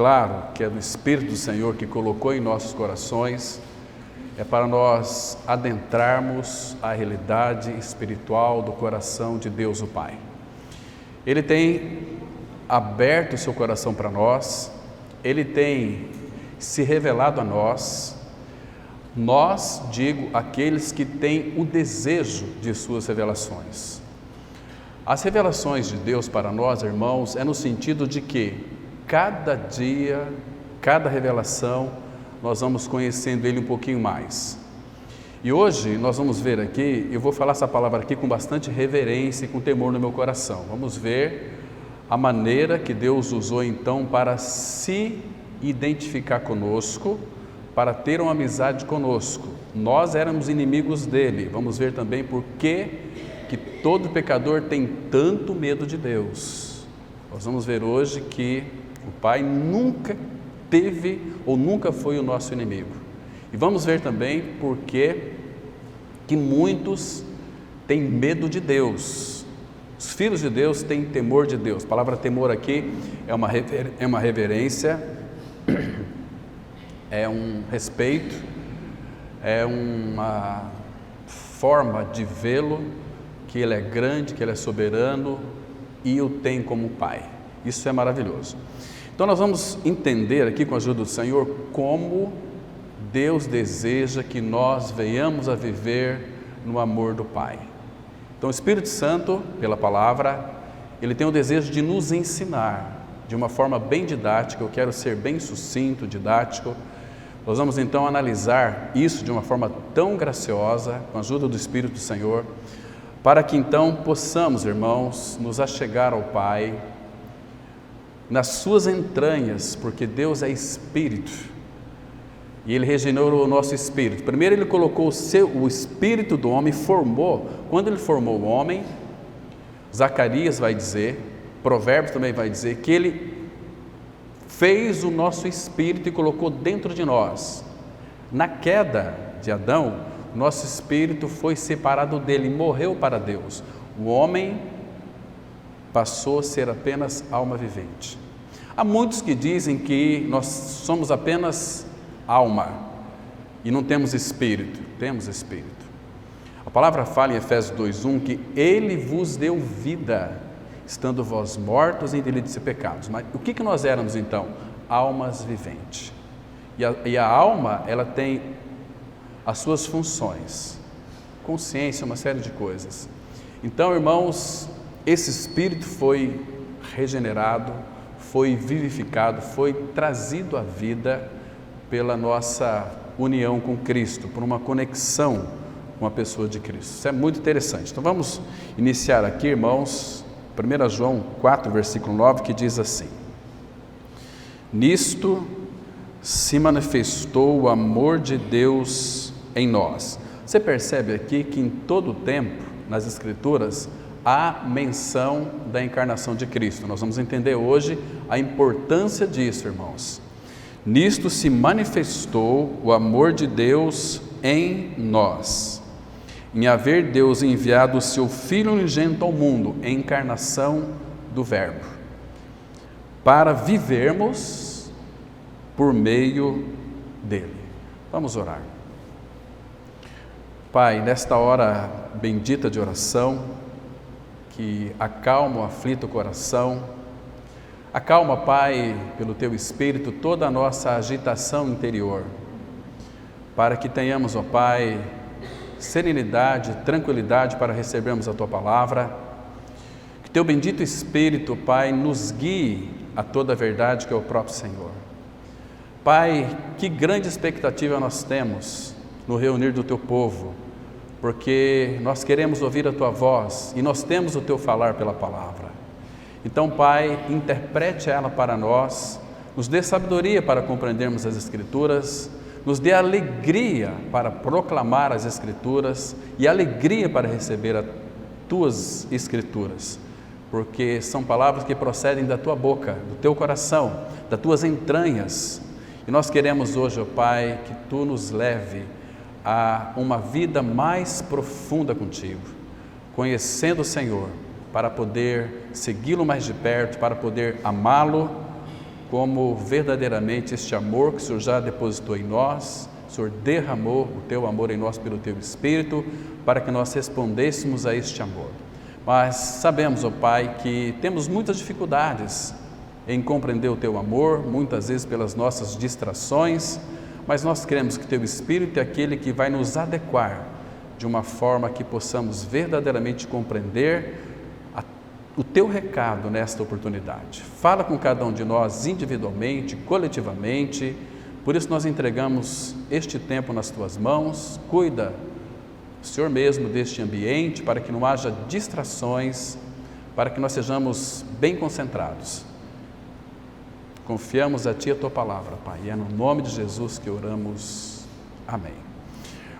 claro que é do Espírito do Senhor que colocou em nossos corações, é para nós adentrarmos a realidade espiritual do coração de Deus o Pai. Ele tem aberto o seu coração para nós, Ele tem se revelado a nós, digo, aqueles que têm o desejo de suas revelações. As revelações de Deus para nós, irmãos, é no sentido de que cada dia, cada revelação, nós vamos conhecendo Ele um pouquinho mais. E hoje nós vamos ver aqui, eu vou falar essa palavra aqui com bastante reverência e com temor no meu coração. Vamos ver a maneira que Deus usou então para se identificar conosco, para ter uma amizade conosco. Nós éramos inimigos dele. Vamos ver também por que todo pecador tem tanto medo de Deus. Nós vamos ver hoje que o Pai nunca teve ou nunca foi o nosso inimigo. E vamos ver também por que muitos têm medo de Deus. Os filhos de Deus têm temor de Deus. A palavra temor aqui é uma reverência, é um respeito, é uma forma de vê-lo, que Ele é grande, que Ele é soberano e o tem como Pai. Isso é maravilhoso. Então nós vamos entender aqui com a ajuda do Senhor como Deus deseja que nós venhamos a viver no amor do Pai. Então o Espírito Santo, pela palavra, Ele tem o desejo de nos ensinar de uma forma bem didática. Eu quero ser bem sucinto, didático. Nós vamos então analisar isso de uma forma tão graciosa, com a ajuda do Espírito do Senhor, para que então possamos, irmãos, nos achegar ao Pai, nas suas entranhas, porque Deus é Espírito, e Ele regenerou o nosso espírito. Primeiro Ele colocou o espírito do homem, formou. Quando Ele formou o homem, Zacarias vai dizer, Provérbios também vai dizer, que Ele fez o nosso espírito e colocou dentro de nós. Na queda de Adão, nosso espírito foi separado dele, morreu para Deus. O homem passou a ser apenas alma vivente. Há muitos que dizem que nós somos apenas alma e não temos espírito. Temos espírito. A palavra fala em Efésios 2:1 que Ele vos deu vida, estando vós mortos em delitos e pecados. Mas o que nós éramos então? Almas viventes. E a alma, ela tem as suas funções, consciência, uma série de coisas. Então, irmãos, esse espírito foi regenerado, foi vivificado, foi trazido à vida pela nossa união com Cristo, por uma conexão com a pessoa de Cristo. Isso é muito interessante. Então vamos iniciar aqui, irmãos, 1 João 4, versículo 9, que diz assim: nisto se manifestou o amor de Deus em nós. Você percebe aqui que em todo o tempo, nas Escrituras, há menção da encarnação de Cristo. Nós vamos entender hoje a importância disso, irmãos. Nisto se manifestou o amor de Deus em nós, em haver Deus enviado o seu Filho unigênito ao mundo, em encarnação do Verbo, para vivermos por meio dele. Vamos orar. Pai, nesta hora bendita de oração, que acalma o aflito coração, acalma, Pai, pelo Teu Espírito, toda a nossa agitação interior, para que tenhamos, ó Pai, serenidade, tranquilidade para recebermos a Tua Palavra, que Teu bendito Espírito, Pai, nos guie a toda a verdade que é o próprio Senhor. Pai, que grande expectativa nós temos no reunir do Teu povo, porque nós queremos ouvir a Tua voz e nós temos o Teu falar pela palavra. Então, Pai, interprete ela para nós, nos dê sabedoria para compreendermos as Escrituras, nos dê alegria para proclamar as Escrituras e alegria para receber as Tuas Escrituras, porque são palavras que procedem da Tua boca, do Teu coração, das Tuas entranhas. E nós queremos hoje, ó Pai, que Tu nos leve a uma vida mais profunda contigo, conhecendo o Senhor, para poder segui-lo mais de perto, para poder amá-lo como verdadeiramente este amor que o Senhor já depositou em nós, o Senhor derramou o Teu amor em nós pelo Teu Espírito, para que nós respondêssemos a este amor. Mas sabemos, ó Pai, que temos muitas dificuldades em compreender o Teu amor, muitas vezes pelas nossas distrações, mas nós cremos que Teu Espírito é aquele que vai nos adequar de uma forma que possamos verdadeiramente compreender o Teu recado nesta oportunidade. Fala com cada um de nós individualmente, coletivamente, por isso nós entregamos este tempo nas Tuas mãos. Cuida, o Senhor mesmo, deste ambiente, para que não haja distrações, para que nós sejamos bem concentrados. Confiamos a Ti a Tua palavra, Pai, e é no nome de Jesus que oramos. Amém.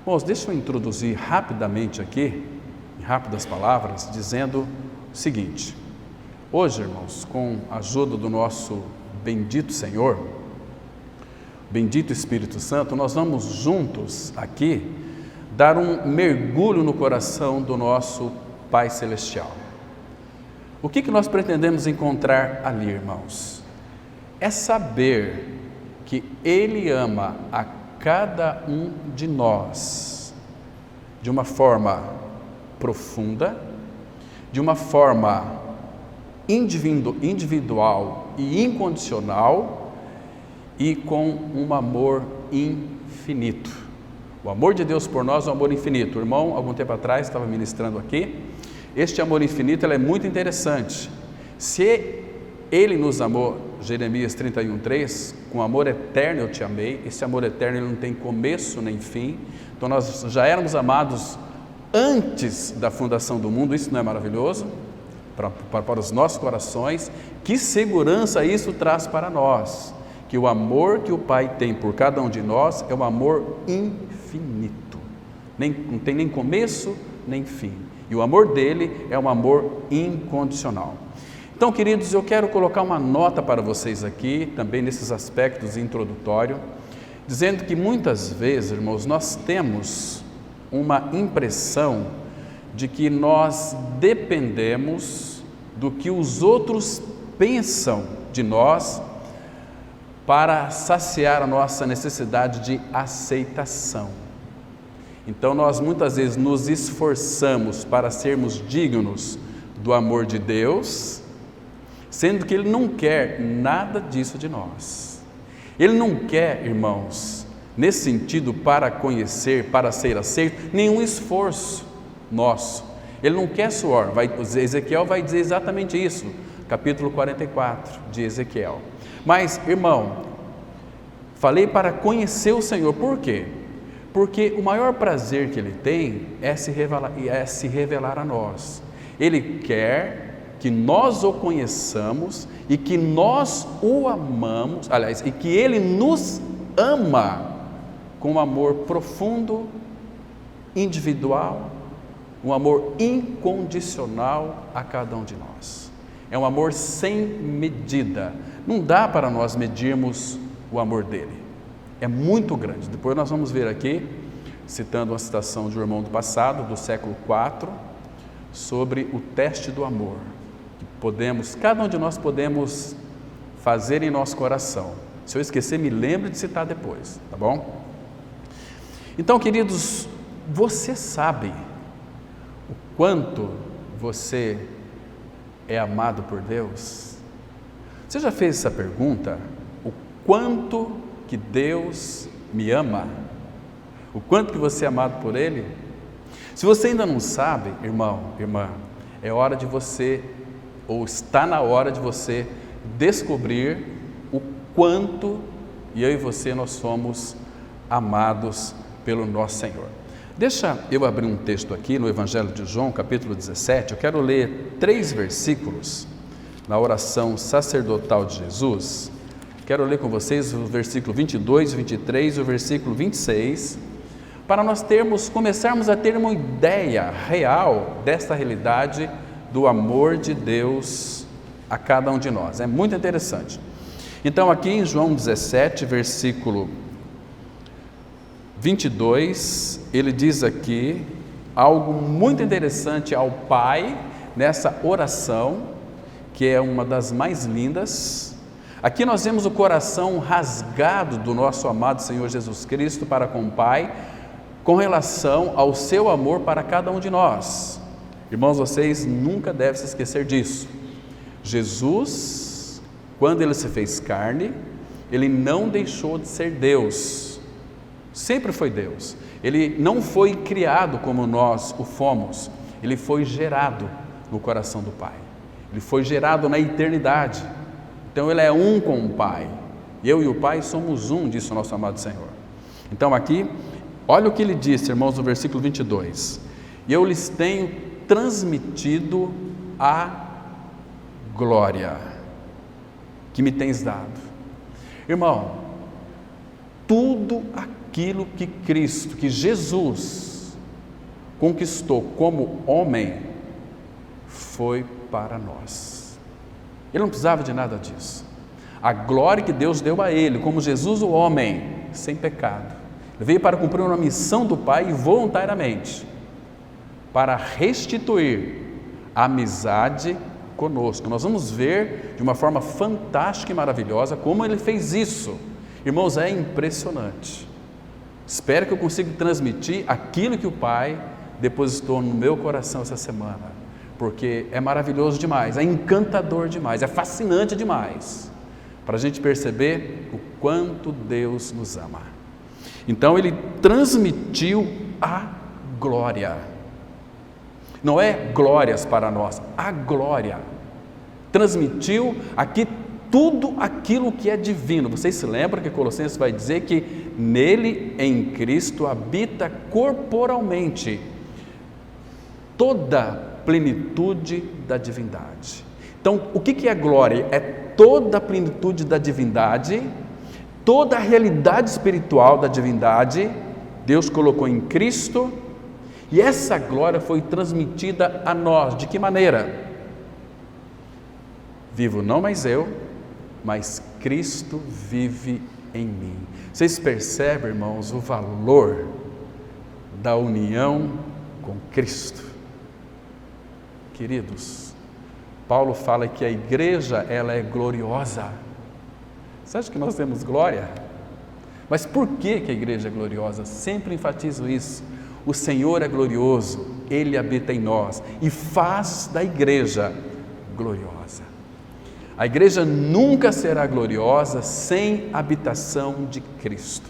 Bom, deixa eu introduzir rapidamente aqui, em rápidas palavras, dizendo o seguinte: hoje, irmãos, com a ajuda do nosso bendito Senhor, bendito Espírito Santo, nós vamos juntos aqui dar um mergulho no coração do nosso Pai Celestial. O que nós pretendemos encontrar ali, irmãos? É saber que Ele ama a cada um de nós de uma forma profunda, de uma forma individual e incondicional e com um amor infinito. O amor de Deus por nós é um amor infinito. O irmão, algum tempo atrás, estava ministrando aqui. Este amor infinito ele é muito interessante. Se Ele nos amou, Jeremias 31:3, com amor eterno eu te amei. Esse amor eterno ele não tem começo nem fim. Então nós já éramos antes da fundação do mundo. Isso não é maravilhoso? Para os nossos corações, que segurança isso traz para nós, que o amor que o Pai tem por cada um de nós é um amor infinito, não tem nem começo nem fim, e o amor dele é um amor incondicional. Então, queridos, eu quero colocar uma nota para vocês aqui, também nesses aspectos introdutórios, dizendo que muitas vezes, irmãos, nós temos uma impressão de que nós dependemos do que os outros pensam de nós para saciar a nossa necessidade de aceitação. Então nós muitas vezes nos esforçamos para sermos dignos do amor de Deus, sendo que Ele não quer nada disso de nós. Ele não quer, irmãos, nesse sentido, para conhecer, para ser aceito, nenhum esforço nosso. Ele não quer suor. Ezequiel vai dizer exatamente isso, capítulo 44 de Ezequiel. Mas, irmão, falei para conhecer o Senhor. Por quê? Porque o maior prazer que Ele tem é se revelar a nós. Ele quer que nós o conheçamos e que nós o amamos, aliás, e que Ele nos ama com um amor profundo, individual, um amor incondicional a cada um de nós. É um amor sem medida. Não dá para nós medirmos o amor dele. É muito grande. Depois nós vamos ver aqui, citando uma citação de um irmão do passado, do século IV, sobre o teste do amor. Que cada um de nós podemos fazer em nosso coração. Se eu esquecer, me lembre de citar depois, tá bom? Então, queridos, você sabe o quanto você é amado por Deus? Você já fez essa pergunta? O quanto que Deus me ama? O quanto que você é amado por Ele? Se você ainda não sabe, irmão, irmã, é hora de você, ou está na hora de você descobrir o quanto eu e você nós somos amados pelo nosso Senhor. Deixa eu abrir um texto aqui no Evangelho de João, capítulo 17. Eu quero ler 3 versículos na oração sacerdotal de Jesus. Quero ler com vocês o versículo 22, 23 e o versículo 26, para nós começarmos a ter uma ideia real desta realidade do amor de Deus a cada um de nós. É muito interessante. Então, aqui em João 17, versículo 22, ele diz aqui algo muito interessante ao Pai, nessa oração, que é uma das mais lindas, Aqui nós vemos o coração rasgado do nosso amado Senhor Jesus Cristo para com o Pai, com relação ao seu amor para cada um de nós. Irmãos, vocês nunca devem se esquecer disso. Jesus, quando Ele se fez carne, Ele não deixou de ser Deus, sempre foi Deus. Ele não foi criado como nós o fomos, Ele foi gerado no coração do Pai, Ele foi gerado na eternidade. Então Ele é um com o Pai, eu e o Pai somos um, disse o nosso amado Senhor. Então aqui, olha o que Ele disse, irmãos, no versículo 22, e eu lhes tenho transmitido a glória que me tens dado. Irmão, tudo aquilo que Cristo, que Jesus conquistou como homem, foi para nós. Ele não precisava de nada disso. A glória que Deus deu a Ele, como Jesus o homem, sem pecado, Ele veio para cumprir uma missão do Pai voluntariamente, para restituir a amizade conosco. Nós vamos ver de uma forma fantástica e maravilhosa como Ele fez isso. Irmãos, é impressionante. Espero que eu consiga transmitir aquilo que o Pai depositou no meu coração essa semana, porque é maravilhoso demais, é encantador demais, é fascinante demais, para a gente perceber o quanto Deus nos ama. Então Ele transmitiu a glória, não é glórias para nós, a glória, transmitiu aqui tudo aquilo que é divino. Vocês se lembram que Colossenses vai dizer que nele, em Cristo, habita corporalmente toda plenitude da divindade. Então, o que é glória? É toda a plenitude da divindade, toda a realidade espiritual da divindade, Deus colocou em Cristo, e essa glória foi transmitida a nós. De que maneira? Vivo não mais eu, mas Cristo vive em mim. Vocês percebem, irmãos, o valor da união com Cristo? Queridos, Paulo fala que a igreja, ela é gloriosa. Você acha que nós temos glória? Mas por que a igreja é gloriosa? Sempre enfatizo isso. O Senhor é glorioso, Ele habita em nós e faz da igreja gloriosa. A igreja nunca será gloriosa sem a habitação de Cristo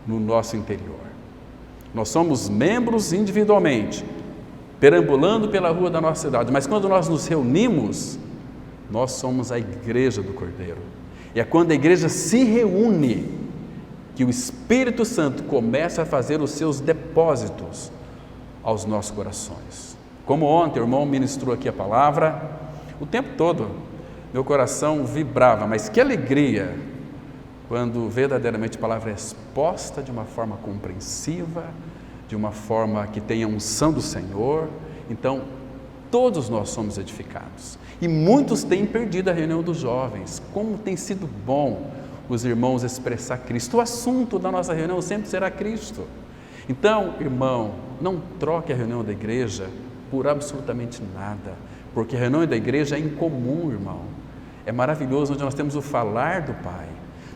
no nosso interior. Nós somos membros individualmente, perambulando pela rua da nossa cidade, mas quando nós nos reunimos, nós somos a igreja do Cordeiro. E é quando a igreja se reúne que o Espírito Santo começa a fazer os seus depósitos aos nossos corações. Como ontem o irmão ministrou aqui a palavra, o tempo todo meu coração vibrava, mas que alegria quando verdadeiramente a palavra é exposta de uma forma compreensiva, de uma forma que tenha unção do Senhor. Então, todos nós somos edificados. E muitos têm perdido a reunião dos jovens. Como tem sido bom os irmãos expressar Cristo. O assunto da nossa reunião sempre será Cristo. Então, irmão, não troque a reunião da igreja por absolutamente nada, porque a reunião da igreja é incomum, irmão. É maravilhoso, onde nós temos o falar do Pai.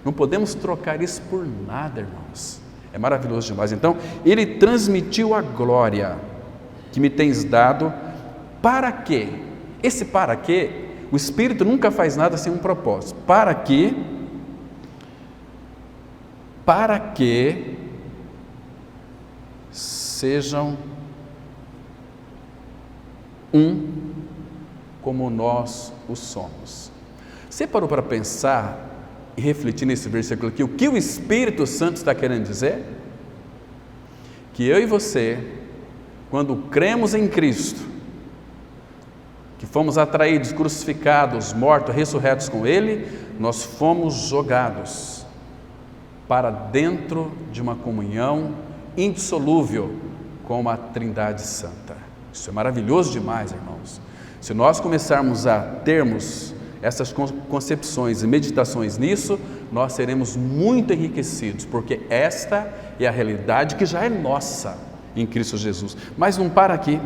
Não podemos trocar isso por nada, irmãos. É maravilhoso demais. Então, Ele transmitiu a glória que me tens dado. Para quê? Esse para quê, o Espírito nunca faz nada sem um propósito. Para quê? Para que sejam um como nós o somos. Você parou para pensar e refletir nesse versículo aqui, o que o Espírito Santo está querendo dizer? Que eu e você, quando cremos em Cristo, que fomos atraídos, crucificados, mortos, ressurretos com Ele, nós fomos jogados para dentro de uma comunhão indissolúvel com a Trindade Santa. Isso é maravilhoso demais, irmãos. Se nós começarmos a termos essas concepções e meditações nisso, nós seremos muito enriquecidos, porque esta é a realidade que já é nossa em Cristo Jesus. Mas não para aqui.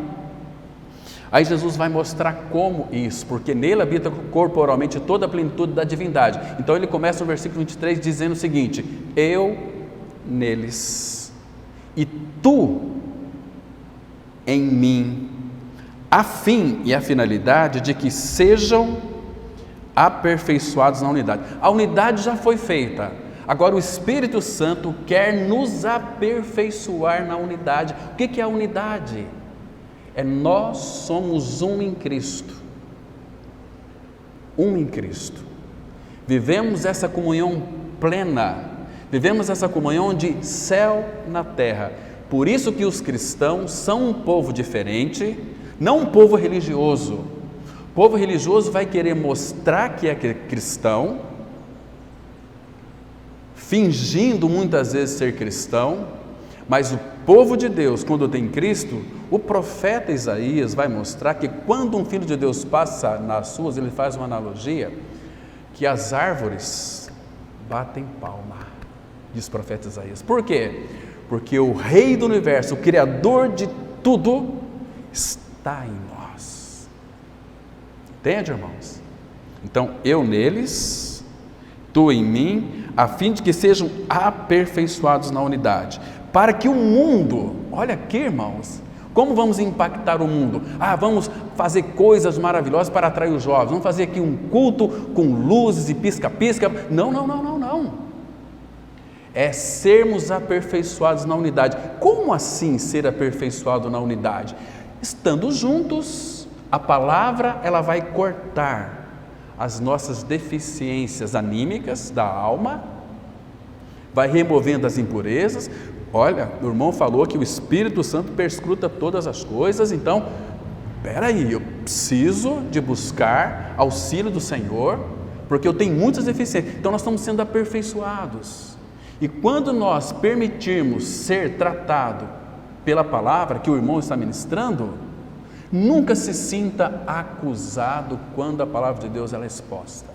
Aí Jesus vai mostrar como isso, porque nele habita corporalmente toda a plenitude da divindade. Então ele começa no versículo 23 dizendo o seguinte: eu neles e tu em mim, a fim e a finalidade de que sejam aperfeiçoados na unidade. A unidade já foi feita, agora o Espírito Santo quer nos aperfeiçoar na unidade. O que é a unidade? Nós somos um em Cristo, um em Cristo, vivemos essa comunhão plena, vivemos essa comunhão de céu na terra. Por isso que os cristãos são um povo diferente, não um povo religioso. O povo religioso vai querer mostrar que é cristão, fingindo muitas vezes ser cristão, mas o povo de Deus, quando tem Cristo, o profeta Isaías vai mostrar que quando um filho de Deus passa nas ruas, ele faz uma analogia, que as árvores batem palma, diz o profeta Isaías. Por quê? Porque o Rei do Universo, o Criador de tudo, está em nós. Entende, irmãos? Então, eu neles, tu em mim, a fim de que sejam aperfeiçoados na unidade, para que o mundo, olha aqui, irmãos, como vamos impactar o mundo? Vamos fazer coisas maravilhosas para atrair os jovens, vamos fazer aqui um culto com luzes e pisca-pisca. Não. É sermos aperfeiçoados na unidade. Como assim ser aperfeiçoado na unidade? Estando juntos, a palavra ela vai cortar as nossas deficiências anímicas da alma, vai removendo as impurezas. Olha, o irmão falou que o Espírito Santo perscruta todas as coisas, então, eu preciso de buscar auxílio do Senhor, porque eu tenho muitas deficiências. Então nós estamos sendo aperfeiçoados. E quando nós permitirmos ser tratado pela palavra que o irmão está ministrando, nunca se sinta acusado quando a palavra de Deus ela é exposta.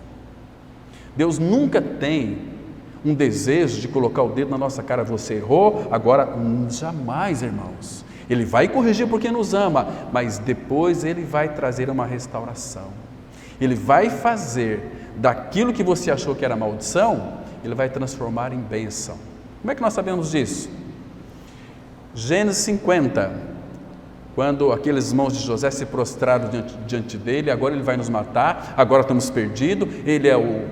Deus nunca tem um desejo de colocar o dedo na nossa cara: você errou, agora jamais, irmãos. Ele vai corrigir porque nos ama, mas depois Ele vai trazer uma restauração. Ele vai fazer daquilo que você achou que era maldição, Ele vai transformar em bênção. Como é que nós sabemos disso? Gênesis 50, quando aqueles irmãos de José se prostraram diante dele: agora ele vai nos matar, agora estamos perdidos, ele é o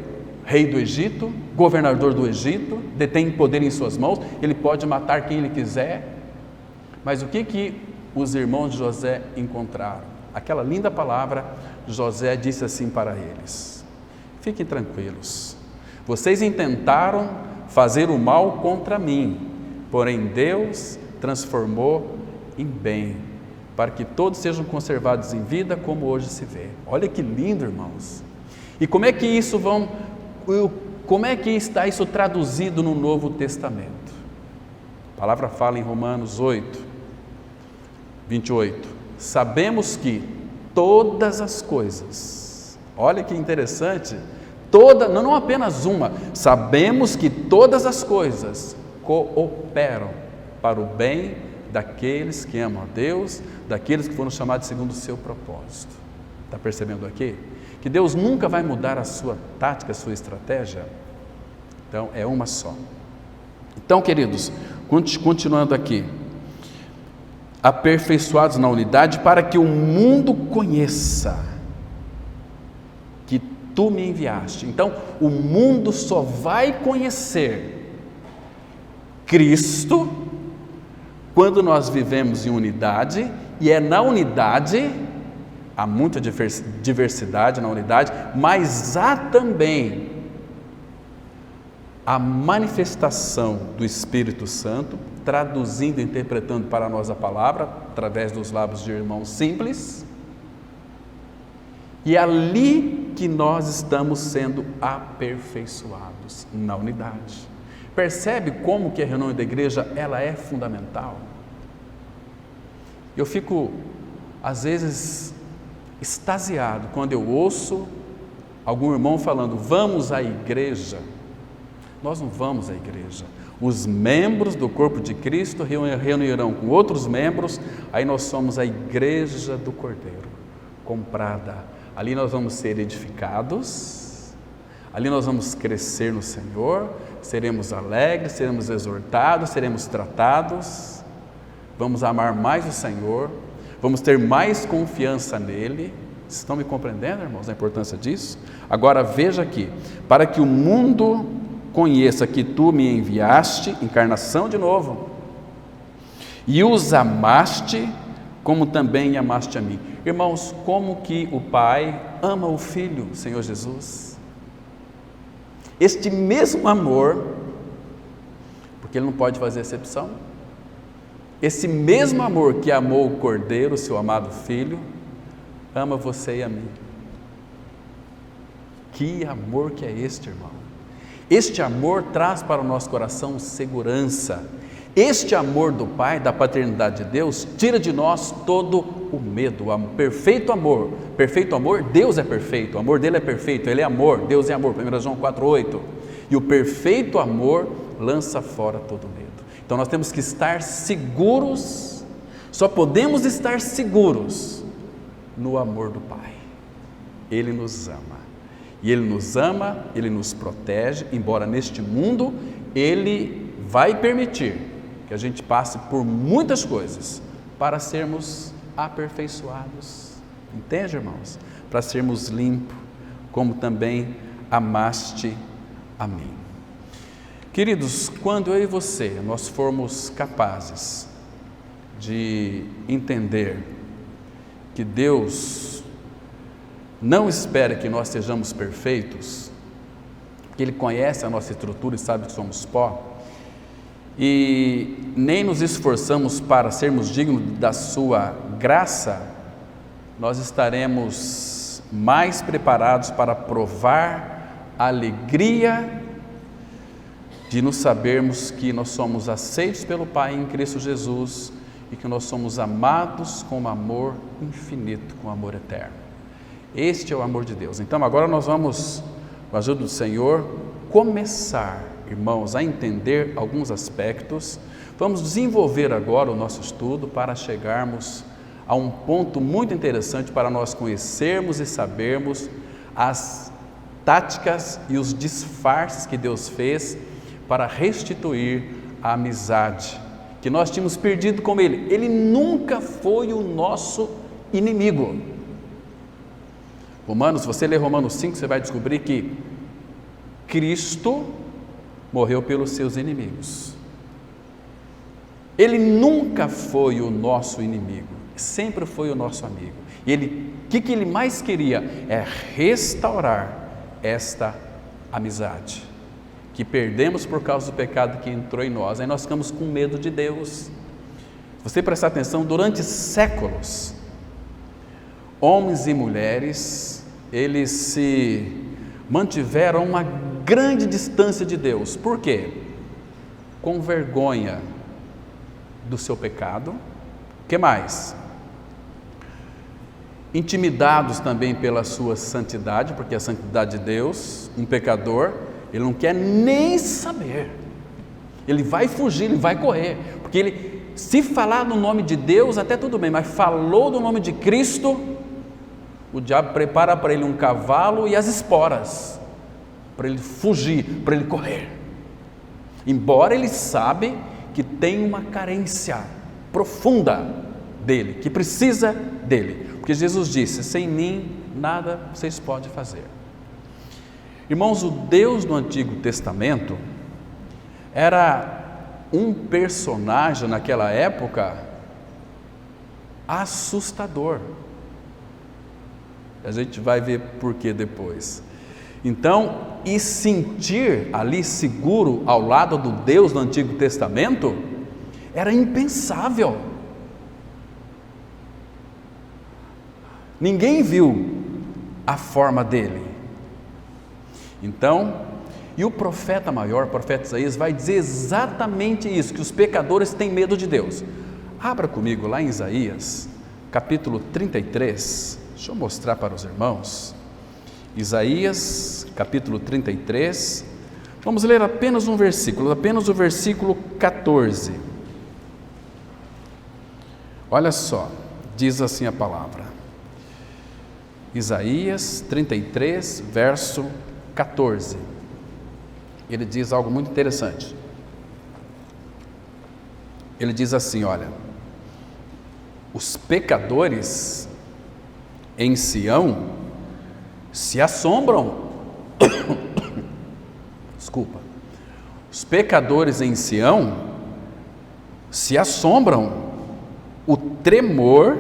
rei do Egito, governador do Egito, detém poder em suas mãos, ele pode matar quem ele quiser. Mas o que os irmãos de José encontraram? Aquela linda palavra. José disse assim para eles: fiquem tranquilos, vocês intentaram fazer o mal contra mim, porém Deus transformou em bem, para que todos sejam conservados em vida, como hoje se vê. Olha que lindo, irmãos. E como é que está isso traduzido no Novo Testamento? A palavra fala em Romanos 8, 28. Sabemos que todas as coisas, olha que interessante, não apenas uma, sabemos que todas as coisas cooperam para o bem daqueles que amam a Deus, daqueles que foram chamados segundo o seu propósito. Está percebendo aqui? Que Deus nunca vai mudar a sua tática, a sua estratégia. Então é uma só. Então, queridos, continuando aqui: aperfeiçoados na unidade, para que o mundo conheça que tu me enviaste. Então o mundo só vai conhecer Cristo quando nós vivemos em unidade, e é na unidade. Há muita diversidade na unidade, mas há também a manifestação do Espírito Santo, traduzindo e interpretando para nós a palavra, através dos lábios de irmãos simples, e é ali que nós estamos sendo aperfeiçoados na unidade. Percebe como que a reunião da igreja ela é fundamental? Eu fico, às vezes, extasiado quando eu ouço algum irmão falando: vamos à igreja. Nós não vamos à igreja. Os membros do corpo de Cristo reunirão com outros membros, aí nós somos a igreja do Cordeiro. comprada. Ali nós vamos ser edificados, ali nós vamos crescer no Senhor, seremos alegres, seremos exortados, seremos tratados, vamos amar mais o Senhor, vamos ter mais confiança nele. Vocês estão me compreendendo, irmãos, a importância disso? Agora veja aqui, para que o mundo conheça que tu me enviaste, encarnação de novo, e os amaste, como também amaste a mim. Irmãos, como que o Pai ama o Filho, Senhor Jesus? Este mesmo amor, porque Ele não pode fazer exceção, esse mesmo amor que amou o Cordeiro, seu amado Filho, ama você e a mim. Que amor que é este, irmão? Este amor traz para o nosso coração segurança. Este amor do Pai, da paternidade de Deus, tira de nós todo o medo. O perfeito amor, Deus é perfeito, o amor dele é perfeito, ele é amor, Deus é amor, 1 João 4,8. E o perfeito amor lança fora todo medo. Então nós temos que estar seguros, só podemos estar seguros no amor do Pai. Ele nos ama, e Ele nos ama, Ele nos protege, embora neste mundo Ele vai permitir que a gente passe por muitas coisas para sermos aperfeiçoados, entende, irmãos? Para sermos limpos, como também amaste a mim. Queridos, quando eu e você, nós formos capazes de entender que Deus não espera que nós sejamos perfeitos, que Ele conhece a nossa estrutura e sabe que somos pó, e nem nos esforçamos para sermos dignos da sua graça, nós estaremos mais preparados para provar a alegria de nos sabermos que nós somos aceitos pelo Pai em Cristo Jesus e que nós somos amados com um amor infinito, com um amor eterno. Este é o amor de Deus. Então agora nós vamos, com a ajuda do Senhor, começar, irmãos, a entender alguns aspectos. Vamos desenvolver agora o nosso estudo para chegarmos a um ponto muito interessante para nós conhecermos e sabermos as táticas e os disfarces que Deus fez para restituir a amizade que nós tínhamos perdido com Ele. Ele nunca foi o nosso inimigo. Romanos, se você ler Romanos 5, você vai descobrir que Cristo morreu pelos seus inimigos. Ele nunca foi o nosso inimigo, sempre foi o nosso amigo. E Ele, o que Ele mais queria é restaurar esta amizade que perdemos por causa do pecado que entrou em nós. Aí nós ficamos com medo de Deus. Se você prestar atenção, durante séculos, homens e mulheres, eles se mantiveram a uma grande distância de Deus. Por quê? Com vergonha do seu pecado. O que mais? Intimidados também pela sua santidade, porque a santidade de Deus, um pecador, ele não quer nem saber, ele vai fugir, ele vai correr, porque ele, se falar no nome de Deus, até tudo bem, mas falou do nome de Cristo, o diabo prepara para ele um cavalo e as esporas, para ele fugir, para ele correr, embora ele sabe que tem uma carência profunda dele, que precisa dele, porque Jesus disse: sem mim nada vocês podem fazer. Irmãos, o Deus do Antigo Testamento era um personagem naquela época assustador. A gente vai ver por que depois. Então, e sentir ali seguro ao lado do Deus do Antigo Testamento era impensável. Ninguém viu a forma dele. Então, e o profeta maior, o profeta Isaías, vai dizer exatamente isso, que os pecadores têm medo de Deus. Abra comigo lá em Isaías, capítulo 33, deixa eu mostrar para os irmãos. Isaías, capítulo 33, vamos ler apenas um versículo, apenas o versículo 14. Olha só, diz assim a palavra: Isaías 33, verso 14. Ele diz algo muito interessante. Ele diz assim, olha: os pecadores em Sião se assombram. Desculpa. Os pecadores em Sião se assombram. O tremor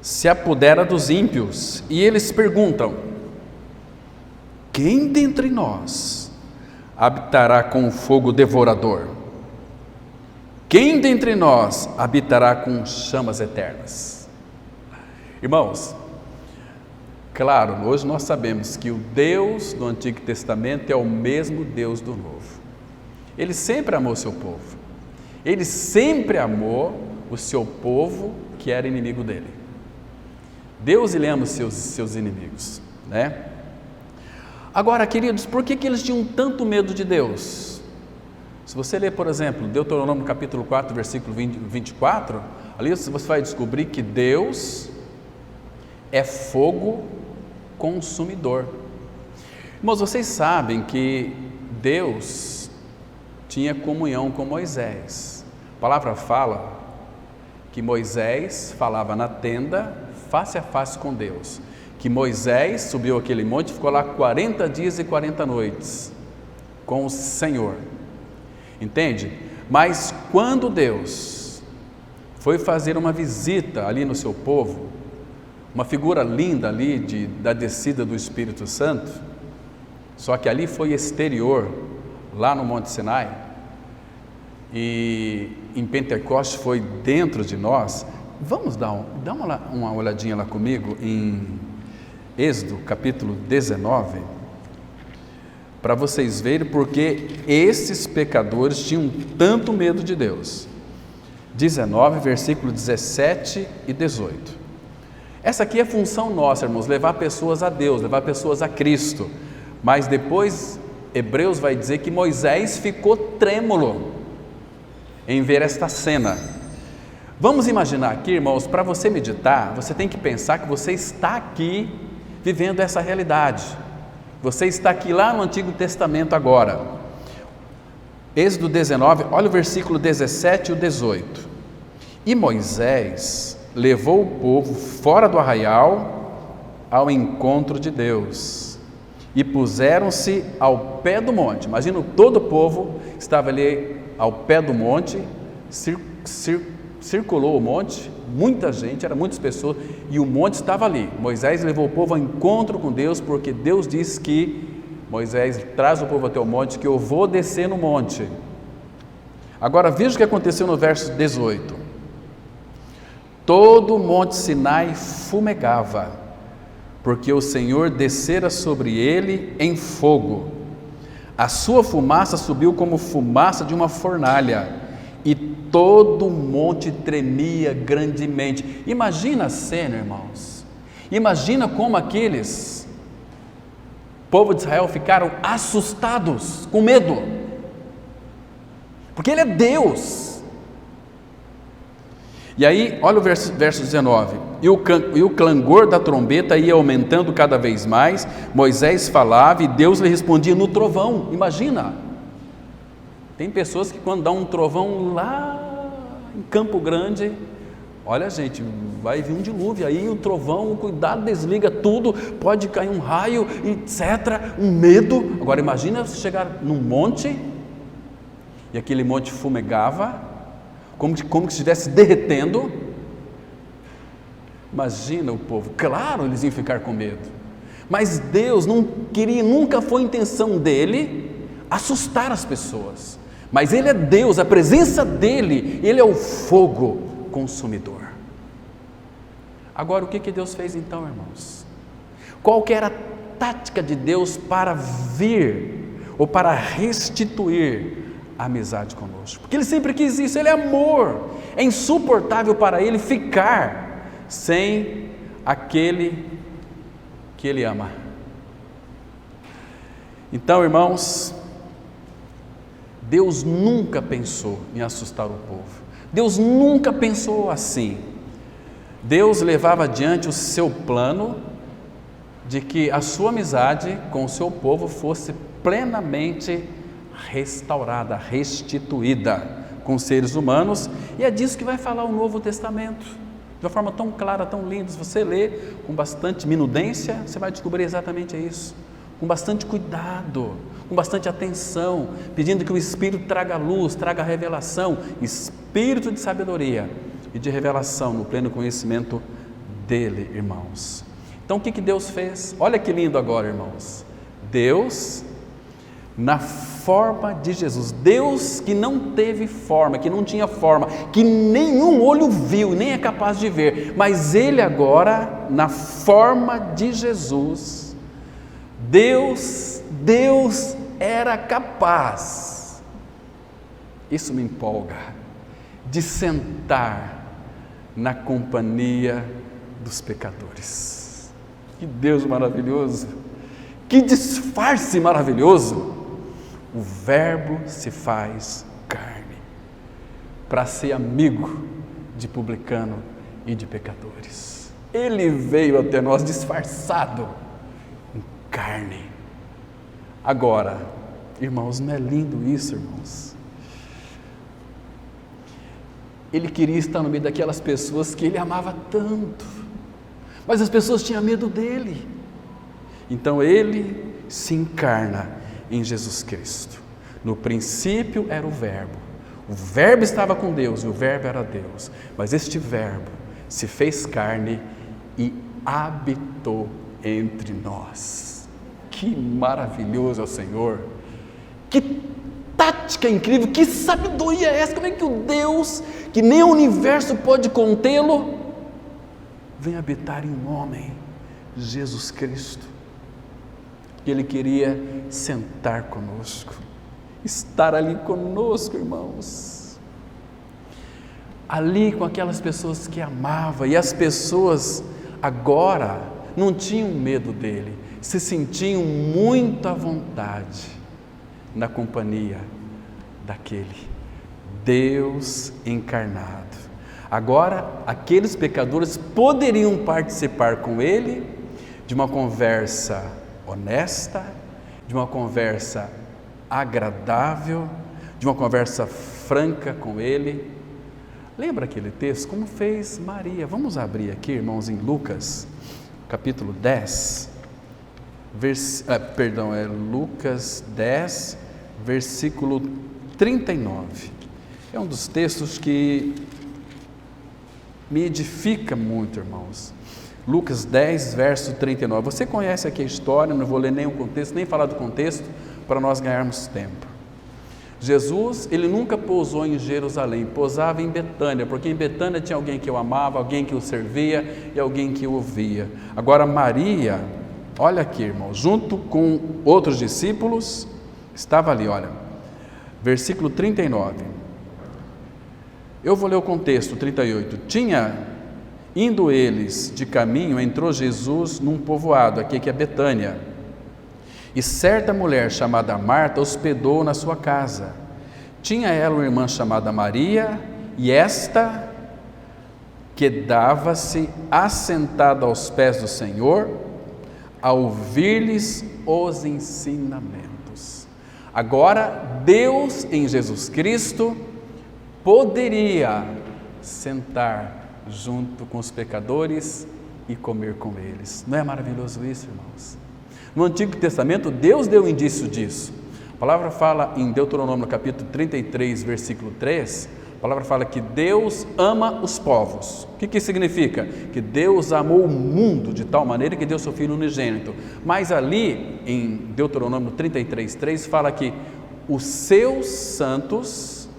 se apodera dos ímpios, e eles perguntam: quem dentre nós habitará com o fogo devorador? Quem dentre nós habitará com chamas eternas? Irmãos, claro, hoje nós sabemos que o Deus do Antigo Testamento é o mesmo Deus do Novo. Ele sempre amou o seu povo. Ele sempre amou o seu povo que era inimigo dele. Deus, ele ama os seus inimigos, né? Agora, queridos, por que eles tinham tanto medo de Deus? Se você ler, por exemplo, Deuteronômio capítulo 4, versículo 24, ali você vai descobrir que Deus é fogo consumidor. Irmãos, vocês sabem que Deus tinha comunhão com Moisés. A palavra fala que Moisés falava na tenda, face a face com Deus. Que Moisés subiu aquele monte e ficou lá 40 dias e 40 noites com o Senhor. Entende? Mas quando Deus foi fazer uma visita ali no seu povo, uma figura linda ali da descida do Espírito Santo, só que ali foi exterior, lá no Monte Sinai, e em Pentecostes foi dentro de nós. Vamos dá uma olhadinha lá comigo em Êxodo capítulo 19, para vocês verem porque esses pecadores tinham tanto medo de Deus. 19, versículo 17 e 18. Essa aqui é a função nossa, irmãos, levar pessoas a Deus, levar pessoas a Cristo. Mas depois Hebreus vai dizer que Moisés ficou trêmulo em ver esta cena. Vamos imaginar aqui, irmãos, para você meditar, você tem que pensar que você está aqui vivendo essa realidade. Você está aqui lá no Antigo Testamento agora. Êxodo 19, olha o versículo 17 e o 18. E Moisés levou o povo fora do arraial ao encontro de Deus, e puseram-se ao pé do monte. Imagina, todo o povo estava ali ao pé do monte, circulou o monte, muita gente, eram muitas pessoas, e o monte estava ali. Moisés levou o povo ao encontro com Deus, porque Deus disse que Moisés traz o povo até o monte, que eu vou descer no monte. Agora veja o que aconteceu no verso 18. Todo o monte Sinai fumegava, porque o Senhor descera sobre ele em fogo. A sua fumaça subiu como fumaça de uma fornalha, e todo o monte tremia grandemente. Imagina a cena, irmãos. Imagina como aqueles povo de Israel ficaram assustados, com medo, porque Ele é Deus. E aí, olha o verso 19, e o clangor da trombeta ia aumentando cada vez mais. Moisés falava e Deus lhe respondia no trovão. Imagina, tem pessoas que quando dá um trovão lá em Campo Grande, olha gente, vai vir um dilúvio, aí o trovão, cuidado, desliga tudo, pode cair um raio, etc, um medo. Agora imagina você chegar num monte, e aquele monte fumegava, como que estivesse derretendo. Imagina o povo, claro, eles iam ficar com medo, mas Deus não queria, nunca foi a intenção dele assustar as pessoas, mas Ele é Deus, a presença dEle, Ele é o fogo consumidor. Agora o que Deus fez então, irmãos? Qual que era a tática de Deus para vir, ou para restituir a amizade conosco? Porque Ele sempre quis isso, Ele é amor, é insuportável para Ele ficar sem aquele que Ele ama. Então, irmãos, Deus nunca pensou em assustar o povo, Deus nunca pensou assim. Deus levava adiante o seu plano de que a sua amizade com o seu povo fosse plenamente restaurada, restituída com os seres humanos, e é disso que vai falar o Novo Testamento, de uma forma tão clara, tão linda. Se você ler com bastante minudência, você vai descobrir exatamente isso, com bastante cuidado, com bastante atenção, pedindo que o Espírito traga luz, traga revelação, espírito de sabedoria e de revelação no pleno conhecimento dele, irmãos. Então o que Deus fez? Olha que lindo agora, irmãos. Deus, na forma de Jesus, Deus que não teve forma, que não tinha forma, que nenhum olho viu, nem é capaz de ver, mas Ele agora, na forma de Jesus, Deus era capaz, isso me empolga, de sentar na companhia dos pecadores. Que Deus maravilhoso, que disfarce maravilhoso. O Verbo se faz carne para ser amigo de publicano e de pecadores. Ele veio até nós disfarçado em carne. Agora, irmãos, não é lindo isso, irmãos? Ele queria estar no meio daquelas pessoas que ele amava tanto, mas as pessoas tinham medo dele. Então ele se encarna em Jesus Cristo. No princípio era o Verbo estava com Deus e o Verbo era Deus, mas este Verbo se fez carne e habitou entre nós. Que maravilhoso é o Senhor, que tática incrível, que sabedoria é essa? Como é que o Deus, que nem o universo pode contê-lo, vem habitar em um homem, Jesus Cristo? Ele queria sentar conosco, estar ali conosco, irmãos, ali com aquelas pessoas que amava, e as pessoas agora não tinham medo dele, se sentiam muito à vontade na companhia daquele Deus encarnado. Agora aqueles pecadores poderiam participar com ele de uma conversa honesta, de uma conversa agradável, de uma conversa franca com ele. Lembra aquele texto? Como fez Maria? Vamos abrir aqui, irmãos, em Lucas, capítulo 10, Lucas 10, versículo 39. É um dos textos que me edifica muito, irmãos. Lucas 10, verso 39. Você conhece aqui a história, não vou ler nenhum contexto, nem falar do contexto, para nós ganharmos tempo. Jesus, ele nunca pousou em Jerusalém, pousava em Betânia, porque em Betânia tinha alguém que eu amava, alguém que o servia e alguém que o ouvia. Agora Maria, olha aqui, irmão, junto com outros discípulos, estava ali, olha, versículo 39. Eu vou ler o contexto, 38. Indo eles de caminho, entrou Jesus num povoado, aqui que é Betânia, e certa mulher chamada Marta hospedou na sua casa. Tinha ela uma irmã chamada Maria, e esta quedava-se assentada aos pés do Senhor, a ouvir-lhes os ensinamentos. Agora, Deus em Jesus Cristo poderia sentar junto com os pecadores e comer com eles. Não é maravilhoso isso, irmãos? No Antigo Testamento, Deus deu indício disso. A palavra fala em Deuteronômio capítulo 33, versículo 3, a palavra fala que Deus ama os povos. O que significa? Que Deus amou o mundo de tal maneira que deu seu Filho unigênito. Mas ali, em Deuteronômio 33, 3, fala que os seus santos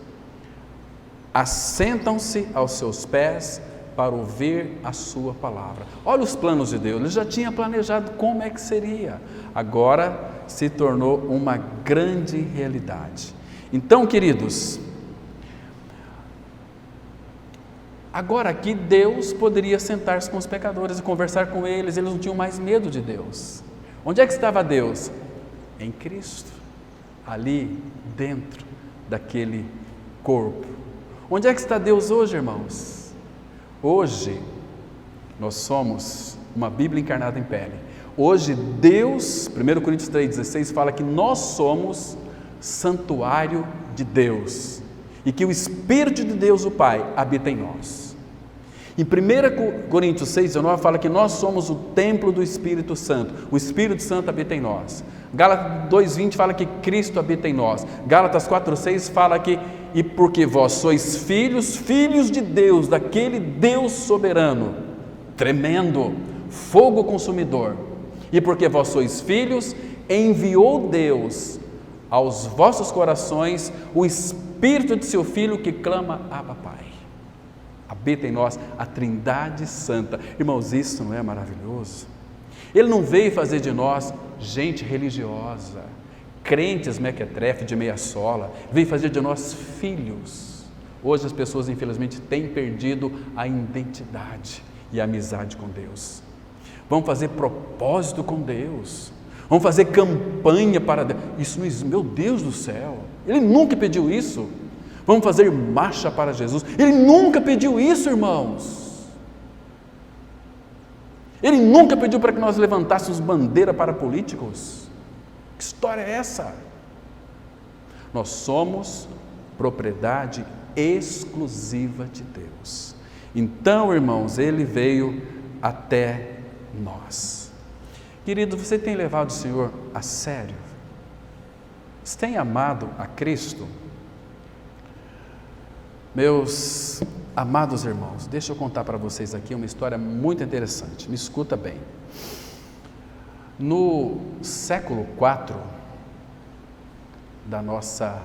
assentam-se aos seus pés para ouvir a sua palavra. Olha os planos de Deus, ele já tinha planejado como é que seria, agora se tornou uma grande realidade. Então, queridos, agora aqui Deus poderia sentar-se com os pecadores e conversar com eles, eles não tinham mais medo de Deus. Onde é que estava Deus? Em Cristo, ali dentro daquele corpo. Onde é que está Deus hoje, irmãos? Hoje, nós somos uma Bíblia encarnada em pele. Hoje Deus, 1 Coríntios 3,16 fala que nós somos santuário de Deus e que o Espírito de Deus, o Pai, habita em nós. Em 1 Coríntios 6,19 fala que nós somos o templo do Espírito Santo, o Espírito Santo habita em nós. Gálatas 2,20 fala que Cristo habita em nós. Gálatas 4,6 fala que e porque vós sois filhos, filhos de Deus, daquele Deus soberano, tremendo, fogo consumidor, e porque vós sois filhos, enviou Deus aos vossos corações o Espírito de seu Filho que clama, Abba, Pai. Habita em nós a Trindade Santa. Irmãos, isso não é maravilhoso? Ele não veio fazer de nós gente religiosa, crentes mequetrefe de meia sola, veio fazer de nós filhos. Hoje as pessoas infelizmente têm perdido a identidade e a amizade com Deus. Vamos fazer propósito com Deus, vamos fazer campanha para Deus. Isso não existe, meu Deus do céu, Ele nunca pediu isso. Vamos fazer marcha para Jesus, Ele nunca pediu isso, irmãos. Ele nunca pediu para que nós levantássemos bandeira para políticos. Que história é essa? Nós somos propriedade exclusiva de Deus. Então, irmãos, Ele veio até nós. Querido, você tem levado o Senhor a sério? Você tem amado a Cristo? Meus amados irmãos, deixa eu contar para vocês aqui uma história muito interessante, me escuta bem. No século IV da nossa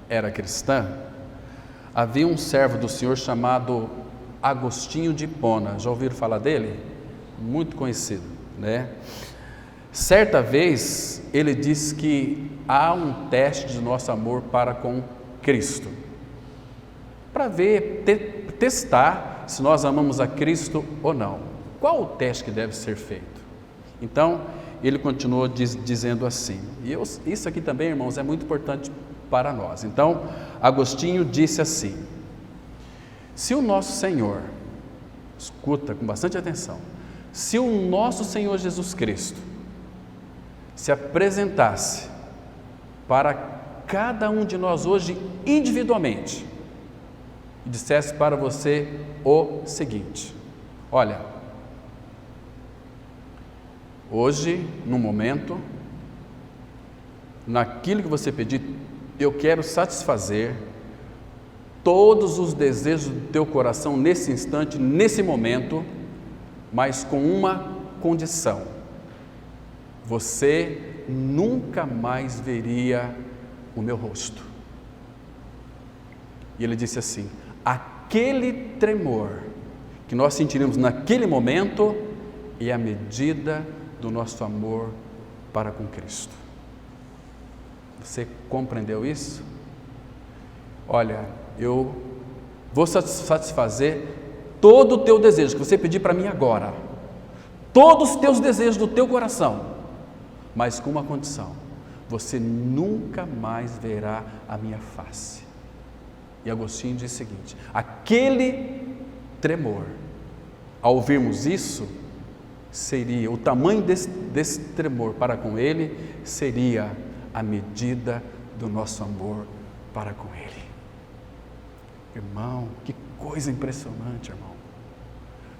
era cristã, havia um servo do Senhor chamado Agostinho de Hipona. Já ouviram falar dele? Muito conhecido, né? Certa vez ele disse que há um teste de nosso amor para com Cristo, para ver, testar se nós amamos a Cristo ou não. Qual o teste que deve ser feito? Então ele continuou dizendo assim, e isso aqui também, irmãos, é muito importante para nós. Então Agostinho disse assim: se o nosso Senhor, escuta com bastante atenção, se o nosso Senhor Jesus Cristo se apresentasse para cada um de nós hoje individualmente e dissesse para você o seguinte: olha, hoje, no momento, naquilo que você pedir, eu quero satisfazer todos os desejos do teu coração nesse instante, nesse momento, mas com uma condição: você nunca mais veria o meu rosto. E ele disse assim: aquele tremor que nós sentiremos naquele momento é a medida do nosso amor para com Cristo. Você compreendeu isso? Olha, eu vou satisfazer todo o teu desejo que você pedir para mim agora, todos os teus desejos do teu coração, mas com uma condição: você nunca mais verá a minha face. E Agostinho diz o seguinte: aquele tremor, ao ouvirmos isso, seria, o tamanho desse tremor para com Ele, seria a medida do nosso amor para com Ele. Irmão, que coisa impressionante, irmão.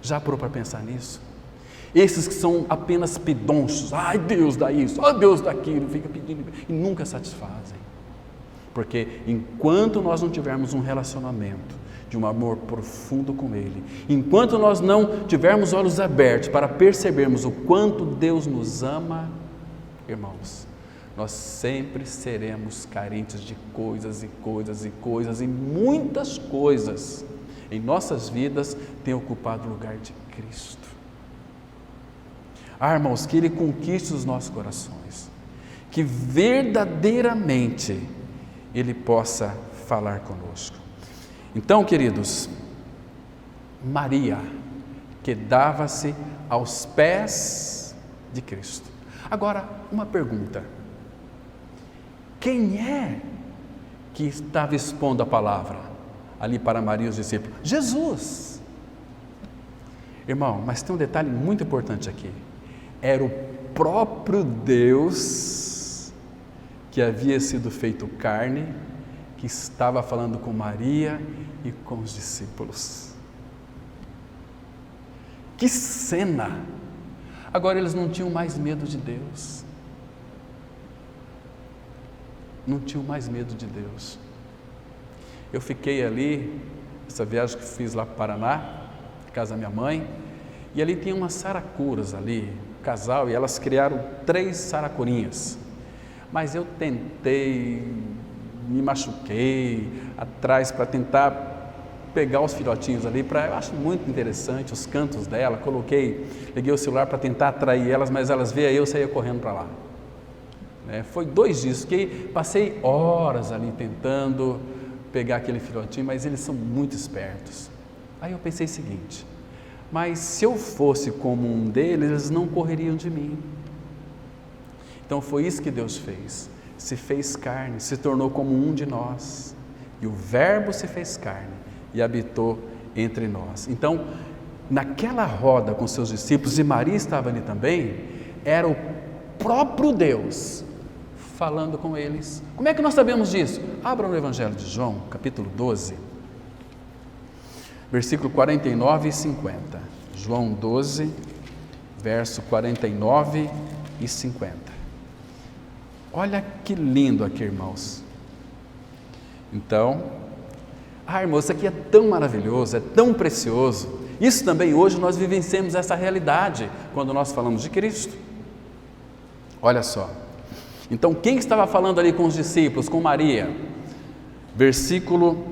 Já parou para pensar nisso? Esses que são apenas pedonchos, ai Deus dá isso, ai Deus dá aquilo, fica pedindo e nunca satisfazem. Porque enquanto nós não tivermos um relacionamento de um amor profundo com Ele, enquanto nós não tivermos olhos abertos para percebermos o quanto Deus nos ama, irmãos, nós sempre seremos carentes de coisas e coisas e coisas, e muitas coisas em nossas vidas têm ocupado o lugar de Cristo. Ah, irmãos, que Ele conquiste os nossos corações, que verdadeiramente Ele possa falar conosco. Então, queridos, Maria quedava-se aos pés de Cristo. Agora, uma pergunta: quem é que estava expondo a palavra ali para Maria e os discípulos? Jesus. Irmão, mas tem um detalhe muito importante aqui: era o próprio Deus, que havia sido feito carne, que estava falando com Maria e com os discípulos. Que cena! Agora eles não tinham mais medo de Deus. Não tinham mais medo de Deus. Eu fiquei ali, essa viagem que fiz lá para o Paraná, na casa da minha mãe, e ali tinha umas saracuras ali, um casal, e elas criaram 3 saracurinhas. Mas eu tentei, me machuquei atrás para tentar pegar os filhotinhos ali, eu acho muito interessante os cantos dela, liguei o celular para tentar atrair elas, mas elas veem eu saía correndo para lá. Foi 2 dias que passei horas ali tentando pegar aquele filhotinho, mas eles são muito espertos. Aí eu pensei o seguinte: mas se eu fosse como um deles, eles não correriam de mim. Então foi isso que Deus fez, se fez carne, se tornou como um de nós, e o Verbo se fez carne e habitou entre nós. Então, naquela roda com seus discípulos, e Maria estava ali também, era o próprio Deus falando com eles. Como é que nós sabemos disso? Abra no Evangelho de João, capítulo 12, versículo 49 e 50. João 12, verso 49 e 50. Olha que lindo aqui, irmãos. Então, irmãos, isso aqui é tão maravilhoso, é tão precioso. Isso também hoje nós vivenciamos essa realidade quando nós falamos de Cristo. Olha só. Então, quem estava falando ali com os discípulos, com Maria? Versículo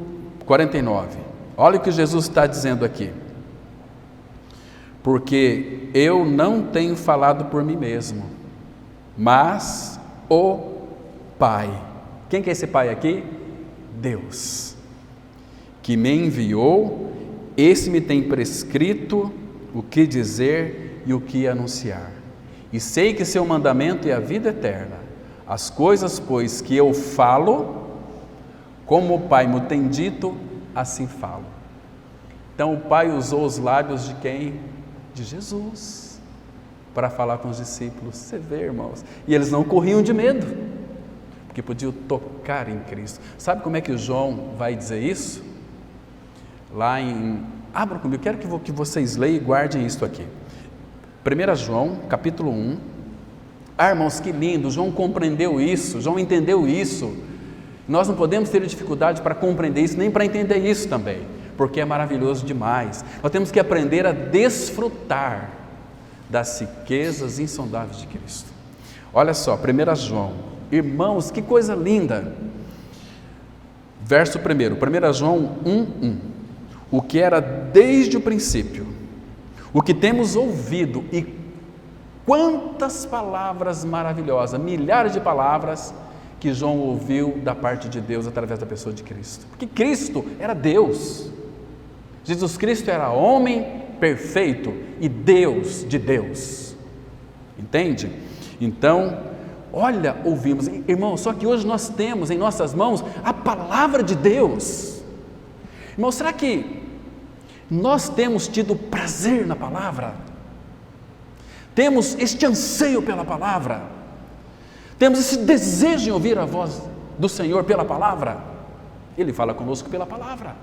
49. Olha o que Jesus está dizendo aqui. Porque eu não tenho falado por mim mesmo, mas o Pai. Quem que é esse Pai aqui? Deus, que me enviou, esse me tem prescrito o que dizer e o que anunciar. E sei que seu mandamento é a vida eterna. As coisas, pois, que eu falo, como o Pai me tem dito, assim falo. Então o Pai usou os lábios de quem? De Jesus, para falar com os discípulos. Você vê, irmãos? E eles não corriam de medo, porque podiam tocar em Cristo. Sabe como é que o João vai dizer isso? Abra comigo, quero que vocês leiam e guardem isso aqui. 1 João, capítulo 1. Irmãos, que lindo, João compreendeu isso, João entendeu isso. Nós não podemos ter dificuldade para compreender isso, nem para entender isso também, porque é maravilhoso demais. Nós temos que aprender a desfrutar das riquezas insondáveis de Cristo. Olha só, 1 João, irmãos, que coisa linda. Verso 1 João 1:1. O que era desde o princípio, o que temos ouvido, e quantas palavras maravilhosas, milhares de palavras que João ouviu da parte de Deus através da pessoa de Cristo. Porque Cristo era Deus, Jesus Cristo era homem perfeito e Deus de Deus, entende? Então, olha, ouvimos, irmão, só que hoje nós temos em nossas mãos a palavra de Deus. Irmão, será que nós temos tido prazer na palavra? Temos este anseio pela palavra? Temos esse desejo em ouvir a voz do Senhor pela palavra? Ele fala conosco pela palavra.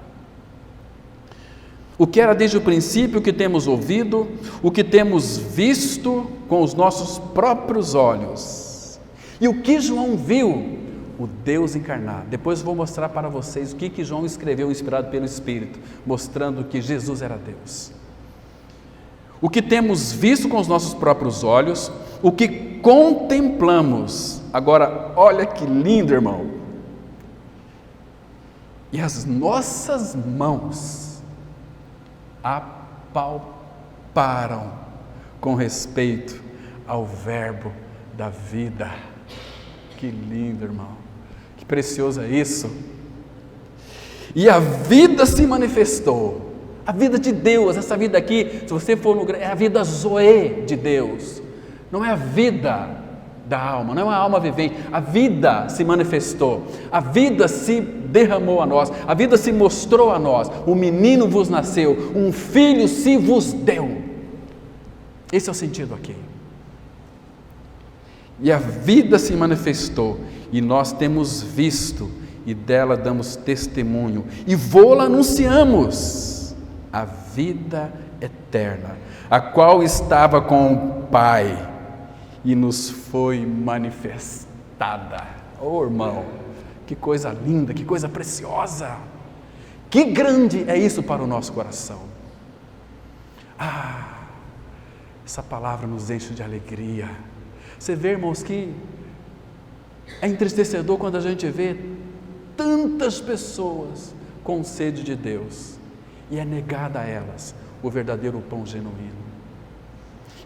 O que era desde o princípio, o que temos ouvido, o que temos visto com os nossos próprios olhos. E o que João viu? O Deus encarnado. Depois vou mostrar para vocês o que João escreveu inspirado pelo Espírito, mostrando que Jesus era Deus. O que temos visto com os nossos próprios olhos, o que contemplamos. Agora, olha que lindo, irmão. E as nossas mãos apalparam com respeito ao Verbo da vida. Que lindo, irmão. Que precioso é isso. E a vida se manifestou. A vida de Deus, essa vida aqui, se você for no é a vida zoe de Deus, não é a vida da alma, não é uma alma vivente. A vida se manifestou, a vida se derramou a nós, a vida se mostrou a nós. Um menino vos nasceu, um filho se vos deu. Esse é o sentido aqui. e a vida se manifestou, e nós temos visto, e dela damos testemunho, e vô-la anunciamos, a vida eterna, a qual estava com o Pai, e nos foi manifestada. Oh, irmão, que coisa linda, que coisa preciosa, que grande é isso para o nosso coração. Essa palavra nos enche de alegria. Você vê, irmãos, que é entristecedor quando a gente vê tantas pessoas com sede de Deus e é negada a elas o verdadeiro pão genuíno.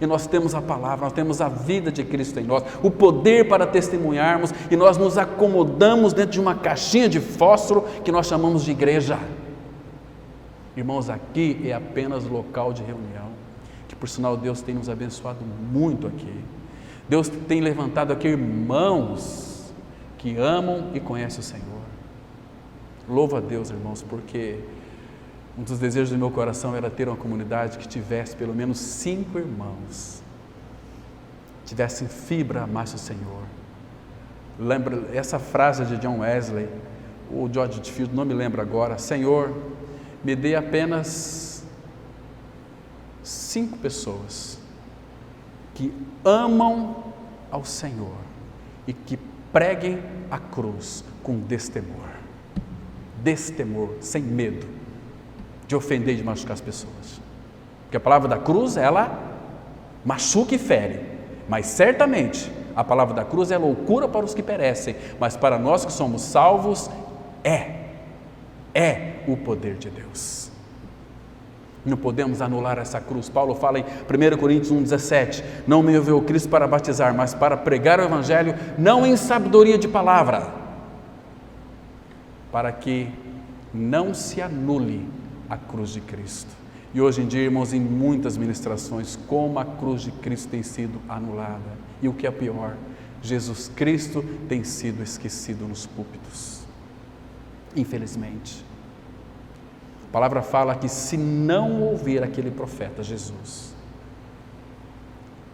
E nós temos a palavra, nós temos a vida de Cristo em nós, o poder para testemunharmos, e nós nos acomodamos dentro de uma caixinha de fósforo que nós chamamos de igreja. Irmãos, aqui é apenas local de reunião, que por sinal Deus tem nos abençoado muito aqui. Deus tem levantado aqui irmãos que amam e conhecem o Senhor. Louva a Deus, irmãos, porque um dos desejos do meu coração era ter uma comunidade que tivesse pelo menos 5 irmãos, tivessem fibra a mais o Senhor. Lembra essa frase de John Wesley, ou George Whitefield, não me lembro agora: Senhor, me dê apenas 5 pessoas que amam ao Senhor e que preguem a cruz com destemor, sem medo de ofender e de machucar as pessoas, porque a palavra da cruz, ela machuca e fere, mas certamente a palavra da cruz é loucura para os que perecem, mas para nós que somos salvos é o poder de Deus. Não podemos anular essa cruz. Paulo fala em 1 Coríntios 1,17: não me enviou Cristo para batizar, mas para pregar o Evangelho, não em sabedoria de palavra, para que não se anule a cruz de Cristo. E hoje em dia, irmãos, em muitas ministrações, como a cruz de Cristo tem sido anulada, e o que é pior, Jesus Cristo tem sido esquecido nos púlpitos, infelizmente. A palavra fala que se não ouvir aquele profeta Jesus,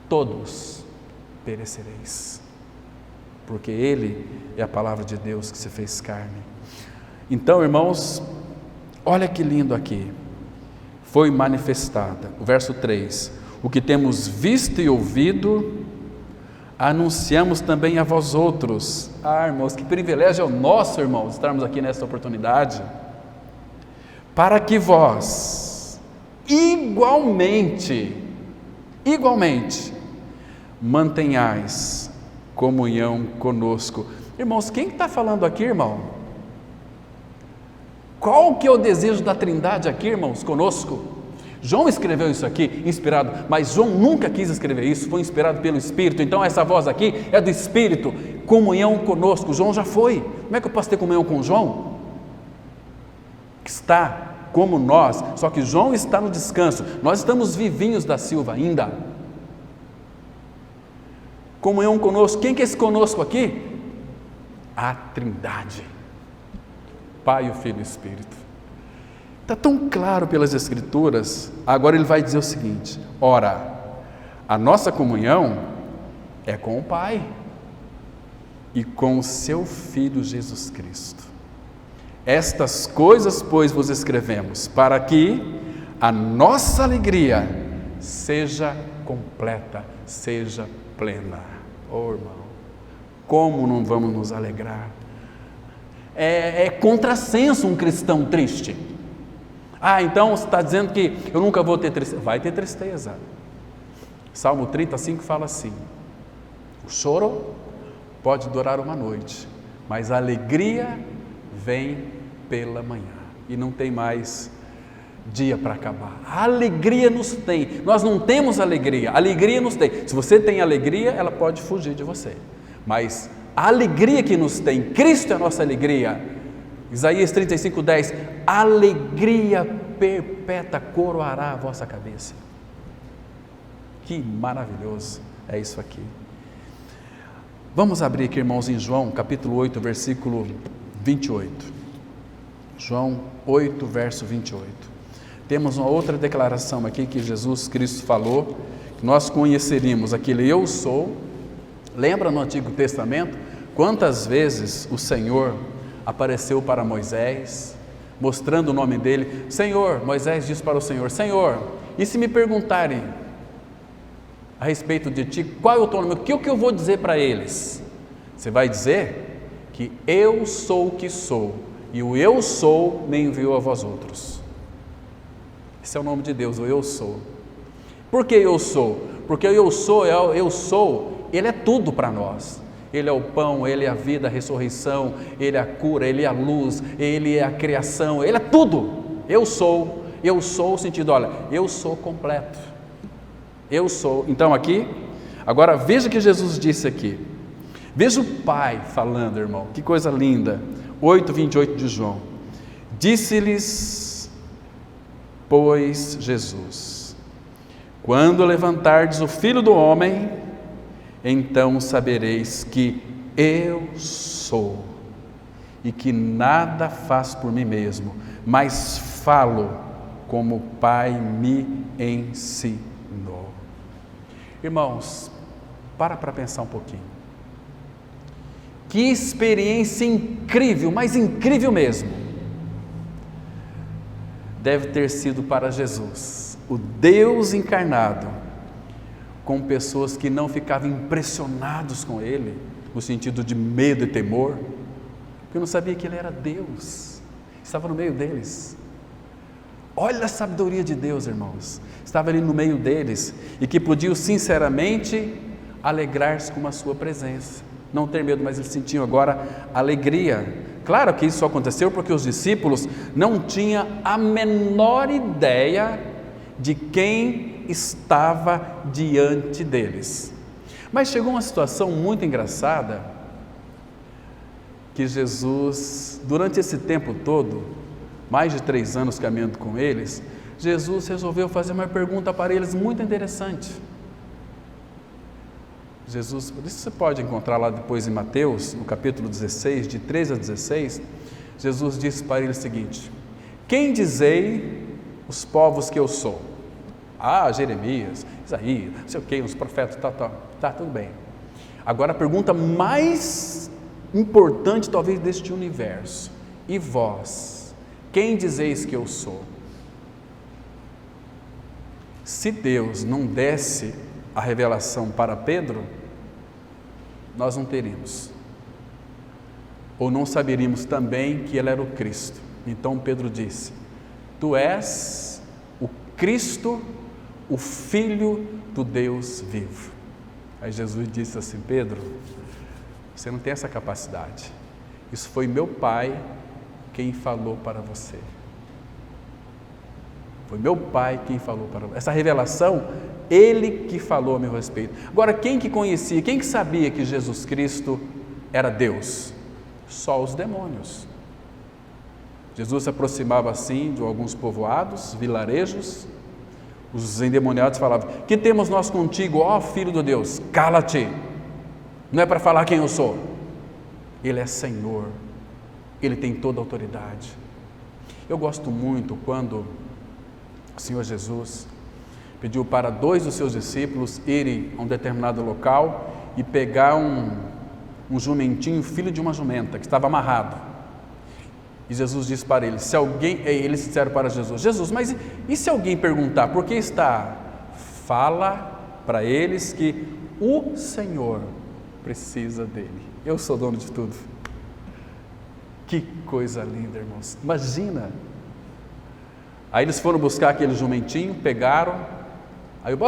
todos perecereis, porque ele é a palavra de Deus que se fez carne. Então, irmãos, olha que lindo aqui, foi manifestada, o verso 3, o que temos visto e ouvido, anunciamos também a vós outros. Irmãos, que privilégio é o nosso, irmãos, estarmos aqui nesta oportunidade, para que vós igualmente mantenhais comunhão conosco. Irmãos, quem está falando aqui, irmão? Qual que é o desejo da Trindade aqui, irmãos, conosco? João escreveu isso aqui, inspirado, mas João nunca quis escrever isso, foi inspirado pelo Espírito. Então essa voz aqui é do Espírito, comunhão conosco. João já foi. Como é que eu posso ter comunhão com João? Que está como nós, só que João está no descanso, nós estamos vivinhos da Silva ainda. Comunhão conosco, quem que é esse conosco aqui? A Trindade, Pai, o Filho e o Espírito. Está tão claro pelas Escrituras. Agora ele vai dizer o seguinte: ora, a nossa comunhão é com o Pai e com o seu Filho Jesus Cristo. Estas coisas, pois, vos escrevemos, para que a nossa alegria seja completa, seja plena. Oh, irmão, como não vamos nos alegrar? É contrassenso um cristão triste. Então você está dizendo que eu nunca vou ter tristeza? Vai ter tristeza. Salmo 35 fala assim: o choro pode durar uma noite, mas a alegria vem pela manhã, e não tem mais dia para acabar. A alegria nos tem, nós não temos alegria, a alegria nos tem. Se você tem alegria, ela pode fugir de você, mas a alegria que nos tem, Cristo é a nossa alegria. Isaías 35:10, alegria perpétua coroará a vossa cabeça. Que maravilhoso é isso aqui. Vamos abrir aqui, irmãos, em João capítulo 8, versículo 28. João 8, verso 28. Temos uma outra declaração aqui que Jesus Cristo falou, que nós conheceríamos aquele eu sou, Lembra no Antigo Testamento quantas vezes o Senhor apareceu para Moisés, mostrando o nome dele? Senhor, Moisés disse para o Senhor: Senhor, e se me perguntarem a respeito de ti, qual é o teu nome? O que eu vou dizer para eles? Você vai dizer que eu sou o que sou, e o eu sou me enviou a vós outros. Esse é o nome de Deus, o eu sou. Por que eu sou? Porque o eu sou, ele é tudo para nós. Ele é o pão, ele é a vida, a ressurreição, ele é a cura, ele é a luz, ele é a criação, ele é tudo. Eu sou o sentido, olha, eu sou completo. Eu sou. Então aqui, agora veja o que Jesus disse aqui. Veja o Pai falando, irmão, que coisa linda. 8:28 de João. Disse-lhes, pois, Jesus: quando levantardes o Filho do Homem, então sabereis que eu sou, e que nada faço por mim mesmo, mas falo como o Pai me ensinou. Irmãos, para pensar um pouquinho. Que experiência incrível, mas incrível mesmo, deve ter sido para Jesus, o Deus encarnado, com pessoas que não ficavam impressionados com Ele, no sentido de medo e temor, porque não sabia que Ele era Deus, estava no meio deles. Olha a sabedoria de Deus, irmãos, estava ali no meio deles, e que podiam sinceramente alegrar-se com a sua presença, não ter medo, mas eles sentiam agora alegria. Claro que isso aconteceu porque os discípulos não tinham a menor ideia de quem estava diante deles. Mas chegou uma situação muito engraçada, que Jesus, durante esse tempo todo, mais de 3 anos caminhando com eles, Jesus resolveu fazer uma pergunta para eles muito interessante. Jesus, isso você pode encontrar lá depois em Mateus, no capítulo 16, de 13 a 16, Jesus disse para eles o seguinte: quem dizei os povos que eu sou? Ah, Jeremias, Isaías, não sei o que, os profetas, tá, tudo bem. Agora a pergunta mais importante talvez deste universo: e vós, quem dizeis que eu sou? Se Deus não desse a revelação para Pedro, nós não teríamos, ou não saberíamos também que ele era o Cristo. Então Pedro disse: tu és o Cristo, o Filho do Deus vivo. Aí Jesus disse assim: Pedro, você não tem essa capacidade, isso foi meu Pai quem falou para você. Foi meu Pai quem falou para você. Essa revelação, Ele que falou a meu respeito. Agora, quem que conhecia, quem que sabia que Jesus Cristo era Deus? Só os demônios. Jesus se aproximava assim de alguns povoados, vilarejos. Os endemoniados falavam: que temos nós contigo, ó Filho de Deus? Cala-te, não é para falar quem eu sou. Ele é Senhor, Ele tem toda a autoridade. Eu gosto muito quando o Senhor Jesus pediu para 2 dos seus discípulos irem a um determinado local e pegar um jumentinho, filho de uma jumenta, que estava amarrado. E Jesus disse para eles: se alguém, eles disseram para Jesus: Jesus, mas e se alguém perguntar por que está? Fala para eles que o Senhor precisa dele. Eu sou dono de tudo. Que coisa linda, irmãos. Imagina. Aí eles foram buscar aquele jumentinho, pegaram. Aí o que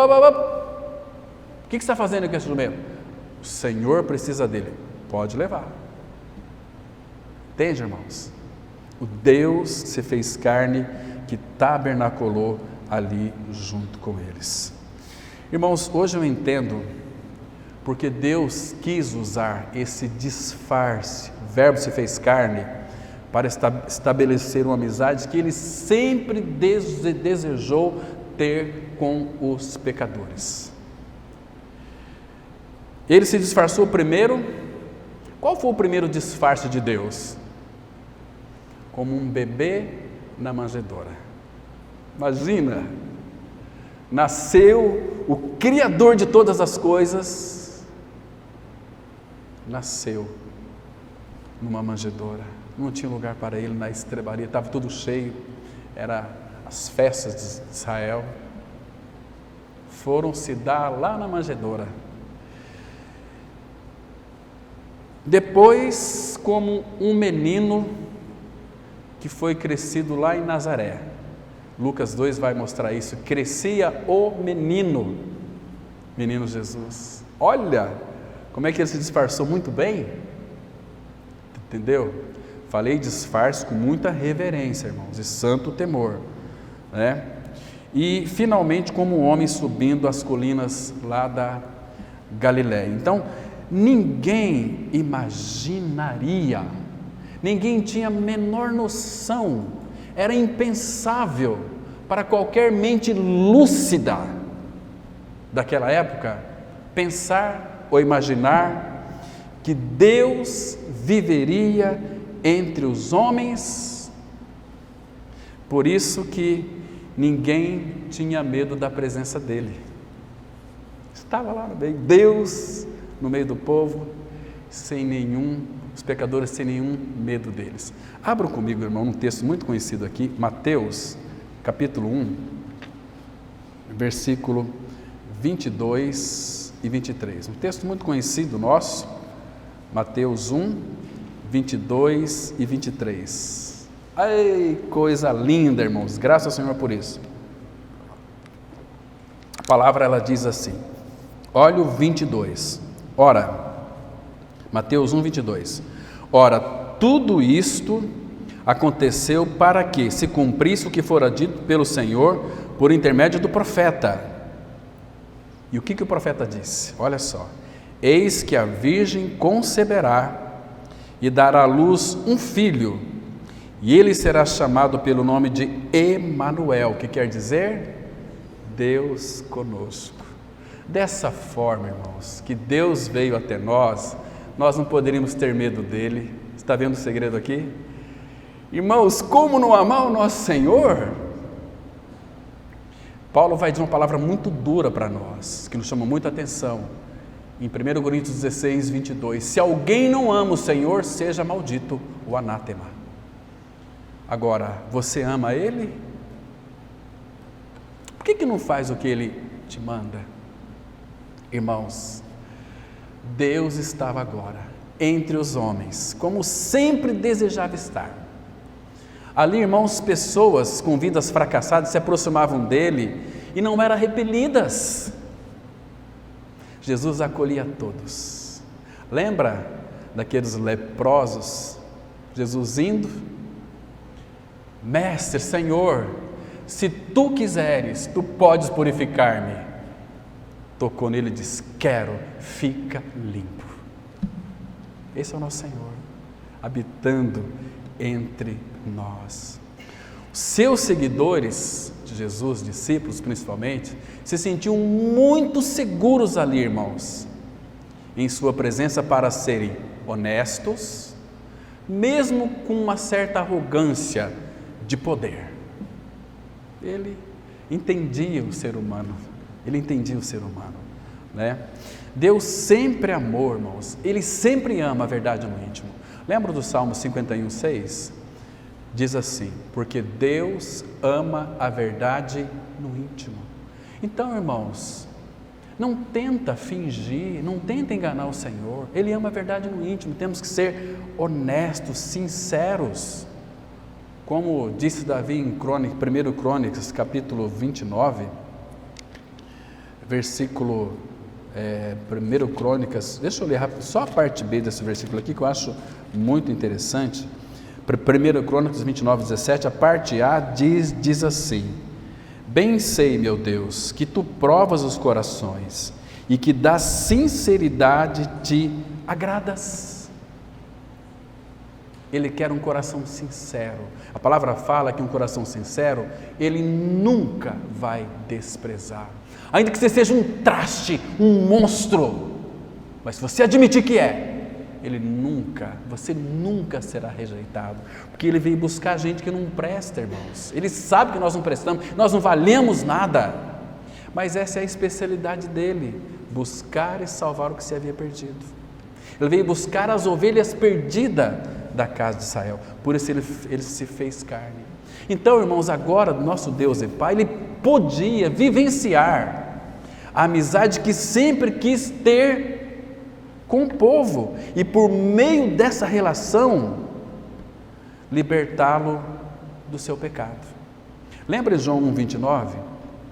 você está fazendo com esse jumento? O Senhor precisa dele. Pode levar. Entende, irmãos? O Deus se fez carne, que tabernaculou ali junto com eles. Irmãos, hoje eu entendo porque Deus quis usar esse disfarce, o verbo se fez carne, para estabelecer uma amizade que Ele sempre desejou ter com os pecadores. Ele se disfarçou primeiro. Qual foi o primeiro disfarce de Deus? Como um bebê na manjedoura. Imagina, nasceu o Criador de todas as coisas nasceu numa manjedoura. Não tinha lugar para ele na estrebaria, estava tudo cheio, era as festas de Israel. Foram se dar lá na manjedoura. Depois, como um menino que foi crescido lá em Nazaré. Lucas 2 vai mostrar isso. Crescia o menino Jesus. Olha como é que ele se disfarçou muito bem. Entendeu? Falei disfarce com muita reverência, irmãos, e santo temor, né? E finalmente como um homem subindo as colinas lá da Galiléia. Então, ninguém imaginaria, ninguém tinha a menor noção, era impensável para qualquer mente lúcida daquela época pensar ou imaginar que Deus viveria entre os homens. Por isso que ninguém tinha medo da presença dele. Estava lá no meio, Deus no meio do povo, os pecadores sem nenhum medo deles. Abra comigo, irmão, um texto muito conhecido aqui, Mateus, capítulo 1, versículo 22 e 23. Um texto muito conhecido nosso, Mateus 1, 22 e 23. Ai, coisa linda, irmãos, graças ao Senhor por isso. A palavra, ela diz assim, olha o 22. Ora, Mateus 1, 22. Ora, tudo isto aconteceu para que se cumprisse o que fora dito pelo Senhor por intermédio do profeta. E o que o profeta disse? Olha só. Eis que a virgem conceberá e dará à luz um filho, e ele será chamado pelo nome de Emanuel, que quer dizer Deus conosco. Dessa forma, irmãos, que Deus veio até nós não poderíamos ter medo dele. Está vendo o segredo aqui? Irmãos, como não amar o nosso Senhor? Paulo vai dizer uma palavra muito dura para nós, que nos chama muita atenção, em 1 Coríntios 16, 22, se alguém não ama o Senhor, seja maldito o anátema. Agora, você ama Ele? Por que não faz o que Ele te manda? Irmãos, Deus estava agora entre os homens, como sempre desejava estar. Ali, irmãos, pessoas com vidas fracassadas se aproximavam dele e não eram repelidas. Jesus acolhia todos. Lembra daqueles leprosos? Jesus indo, Mestre, Senhor, se tu quiseres, tu podes purificar-me. Tocou nele e disse, quero, fica limpo. Esse é o nosso Senhor, habitando entre nós. Os seus seguidores de Jesus, discípulos principalmente, se sentiam muito seguros ali, irmãos, em sua presença para serem honestos, mesmo com uma certa arrogância de poder. Ele entendia o ser humano, né? Deus sempre amou, irmãos, Ele sempre ama a verdade no íntimo. Lembra do Salmo 51, 6? Diz assim, porque Deus ama a verdade no íntimo. Então, irmãos, não tenta fingir, não tenta enganar o Senhor, Ele ama a verdade no íntimo, temos que ser honestos, sinceros, como disse Davi em 1 Crônicas, capítulo 29, versículo 1 Crônicas, deixa eu ler rápido, só a parte B desse versículo aqui, que eu acho muito interessante. 1 Crônicas 29, 17, a parte A diz assim, bem sei, meu Deus, que tu provas os corações e que da sinceridade te agradas. Ele quer um coração sincero. A palavra fala que um coração sincero, ele nunca vai desprezar. Ainda que você seja um traste, um monstro, mas se você admitir que é, você nunca será rejeitado, porque Ele veio buscar gente que não presta, irmãos. Ele sabe que nós não prestamos, nós não valemos nada, mas essa é a especialidade dele, buscar e salvar o que se havia perdido. Ele veio buscar as ovelhas perdidas da casa de Israel. Por isso ele se fez carne. Então, irmãos, agora nosso Deus e Pai, Ele podia vivenciar a amizade que sempre quis ter com o povo. E por meio dessa relação, libertá-lo do seu pecado. Lembra de João 1,29?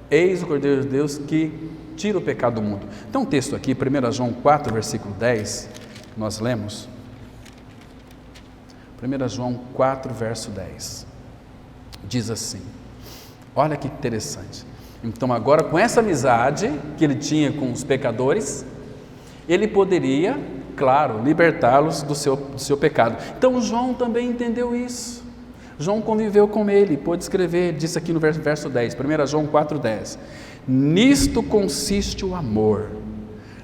Eis o Cordeiro de Deus que tira o pecado do mundo. Então um texto aqui, 1 João 4, versículo 10, nós lemos. 1 João 4, verso 10. Diz assim, olha que interessante. Então agora com essa amizade que ele tinha com os pecadores, ele poderia, claro, libertá-los do seu pecado. Então João também entendeu isso. João conviveu com ele, pôde escrever, disse aqui no verso 10, 1 João 4,10. Nisto consiste o amor,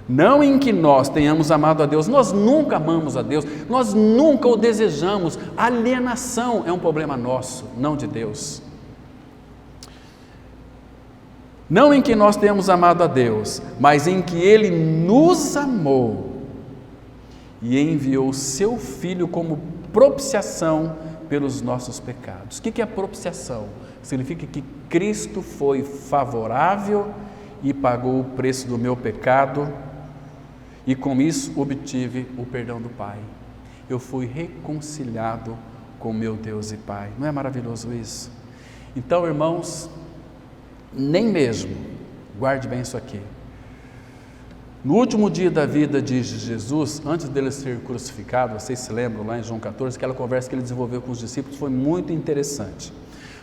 não em que nós tenhamos amado a Deus, nós nunca amamos a Deus, nós nunca o desejamos, a alienação é um problema nosso, não de Deus. Não em que nós tenhamos amado a Deus, mas em que Ele nos amou e enviou o Seu Filho como propiciação pelos nossos pecados. O que é propiciação? Significa que Cristo foi favorável e pagou o preço do meu pecado e com isso obtive o perdão do Pai. Eu fui reconciliado com meu Deus e Pai. Não é maravilhoso isso? Então, irmãos, nem mesmo, guarde bem isso aqui, no último dia da vida de Jesus, antes dele ser crucificado, vocês se lembram lá em João 14, aquela conversa que ele desenvolveu com os discípulos foi muito interessante.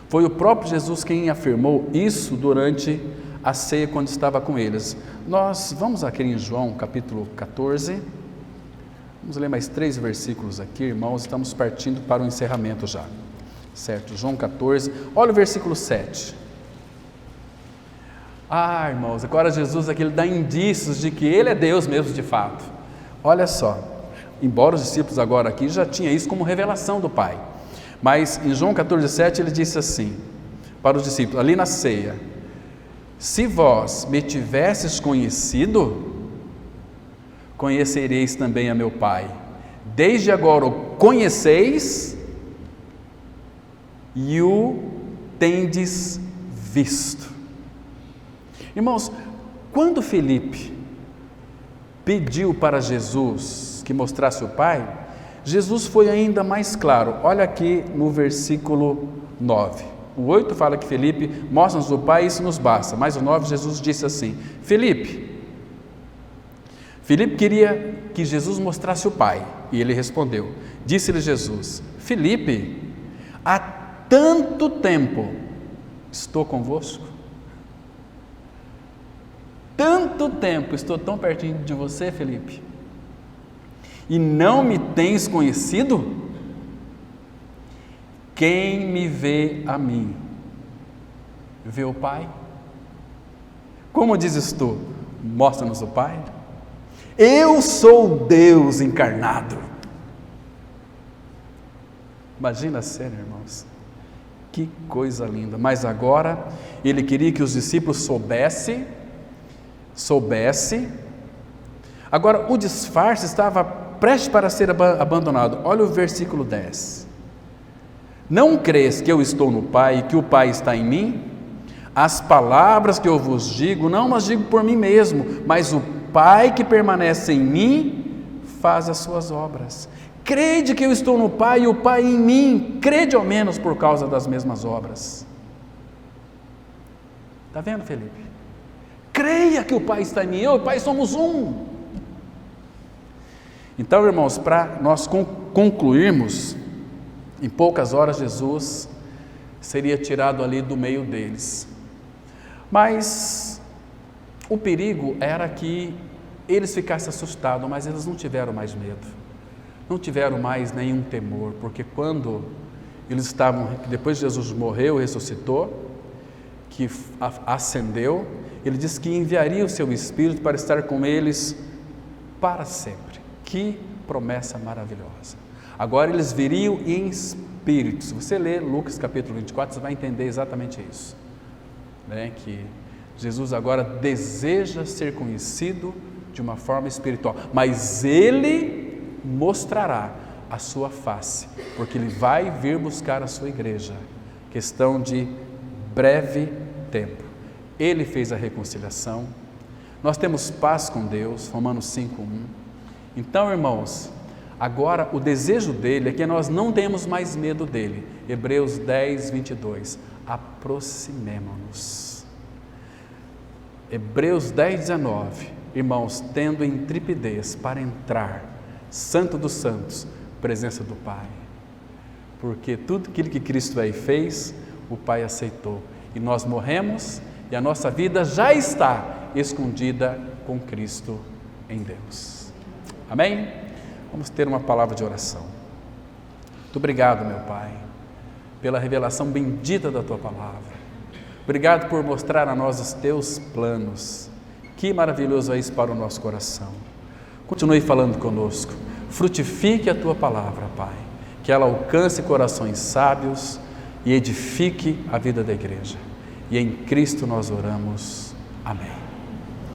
Foi o próprio Jesus quem afirmou isso durante a ceia quando estava com eles. Nós vamos aqui em João capítulo 14, vamos ler mais 3 versículos aqui, irmãos, estamos partindo para o encerramento já, certo? João 14, olha o versículo 7. Ah, irmãos, agora Jesus aqui ele dá indícios de que Ele é Deus mesmo de fato. Olha só, embora os discípulos agora aqui já tinham isso como revelação do Pai, mas em João 14,7 ele disse assim, para os discípulos, ali na ceia, se vós me tivesses conhecido, conhecereis também a meu Pai. Desde agora o conheceis e o tendes visto. Irmãos, quando Felipe pediu para Jesus que mostrasse o Pai, Jesus foi ainda mais claro. Olha aqui no versículo 9. O 8 fala que Felipe mostra-nos o Pai e isso nos basta. Mas o 9 Jesus disse assim, Felipe queria que Jesus mostrasse o Pai. E ele respondeu, disse-lhe Jesus, Felipe, há tanto tempo estou convosco. Tanto tempo estou tão pertinho de você, Felipe, e não me tens conhecido? Quem me vê a mim, vê o Pai? Como dizes tu, mostra-nos o Pai? Eu sou Deus encarnado. Imagina a cena, irmãos, que coisa linda. Mas agora, ele queria que os discípulos soubesse, agora o disfarce estava prestes para ser abandonado. Olha o versículo 10. Não crês que eu estou no Pai e que o Pai está em mim? As palavras que eu vos digo, não as digo por mim mesmo, mas o Pai que permanece em mim faz as suas obras. Crede que eu estou no Pai e o Pai em mim, crede ao menos por causa das mesmas obras. Está vendo, Felipe? Creia que o Pai está em mim, eu e o Pai somos um. Então, irmãos, para nós concluirmos, em poucas horas Jesus seria tirado ali do meio deles. Mas o perigo era que eles ficassem assustados, mas eles não tiveram mais medo, não tiveram mais nenhum temor, porque quando eles estavam, depois de Jesus morreu, ressuscitou, que ascendeu, ele disse que enviaria o seu Espírito para estar com eles para sempre. Que promessa maravilhosa. Agora eles viriam em espírito. Se você ler Lucas capítulo 24, você vai entender exatamente isso, né? Que Jesus agora deseja ser conhecido de uma forma espiritual, mas Ele mostrará a sua face, porque Ele vai vir buscar a sua igreja. Questão de breve tempo. Ele fez a reconciliação. Nós temos paz com Deus, Romanos 5:1. Então, irmãos, agora o desejo dele é que nós não tenhamos mais medo dele. Hebreus 10:22. Aproximemo-nos. Hebreus 10:19. Irmãos, tendo intrepidez para entrar, Santo dos Santos, presença do Pai. Porque tudo aquilo que Cristo aí fez, o Pai aceitou. E nós morremos e a nossa vida já está escondida com Cristo em Deus. Amém? Vamos ter uma palavra de oração. Muito obrigado, meu Pai, pela revelação bendita da Tua palavra. Obrigado por mostrar a nós os Teus planos. Que maravilhoso é isso para o nosso coração. Continue falando conosco. Frutifique a Tua palavra, Pai. Que ela alcance corações sábios e edifique a vida da igreja. E em Cristo nós oramos. Amém.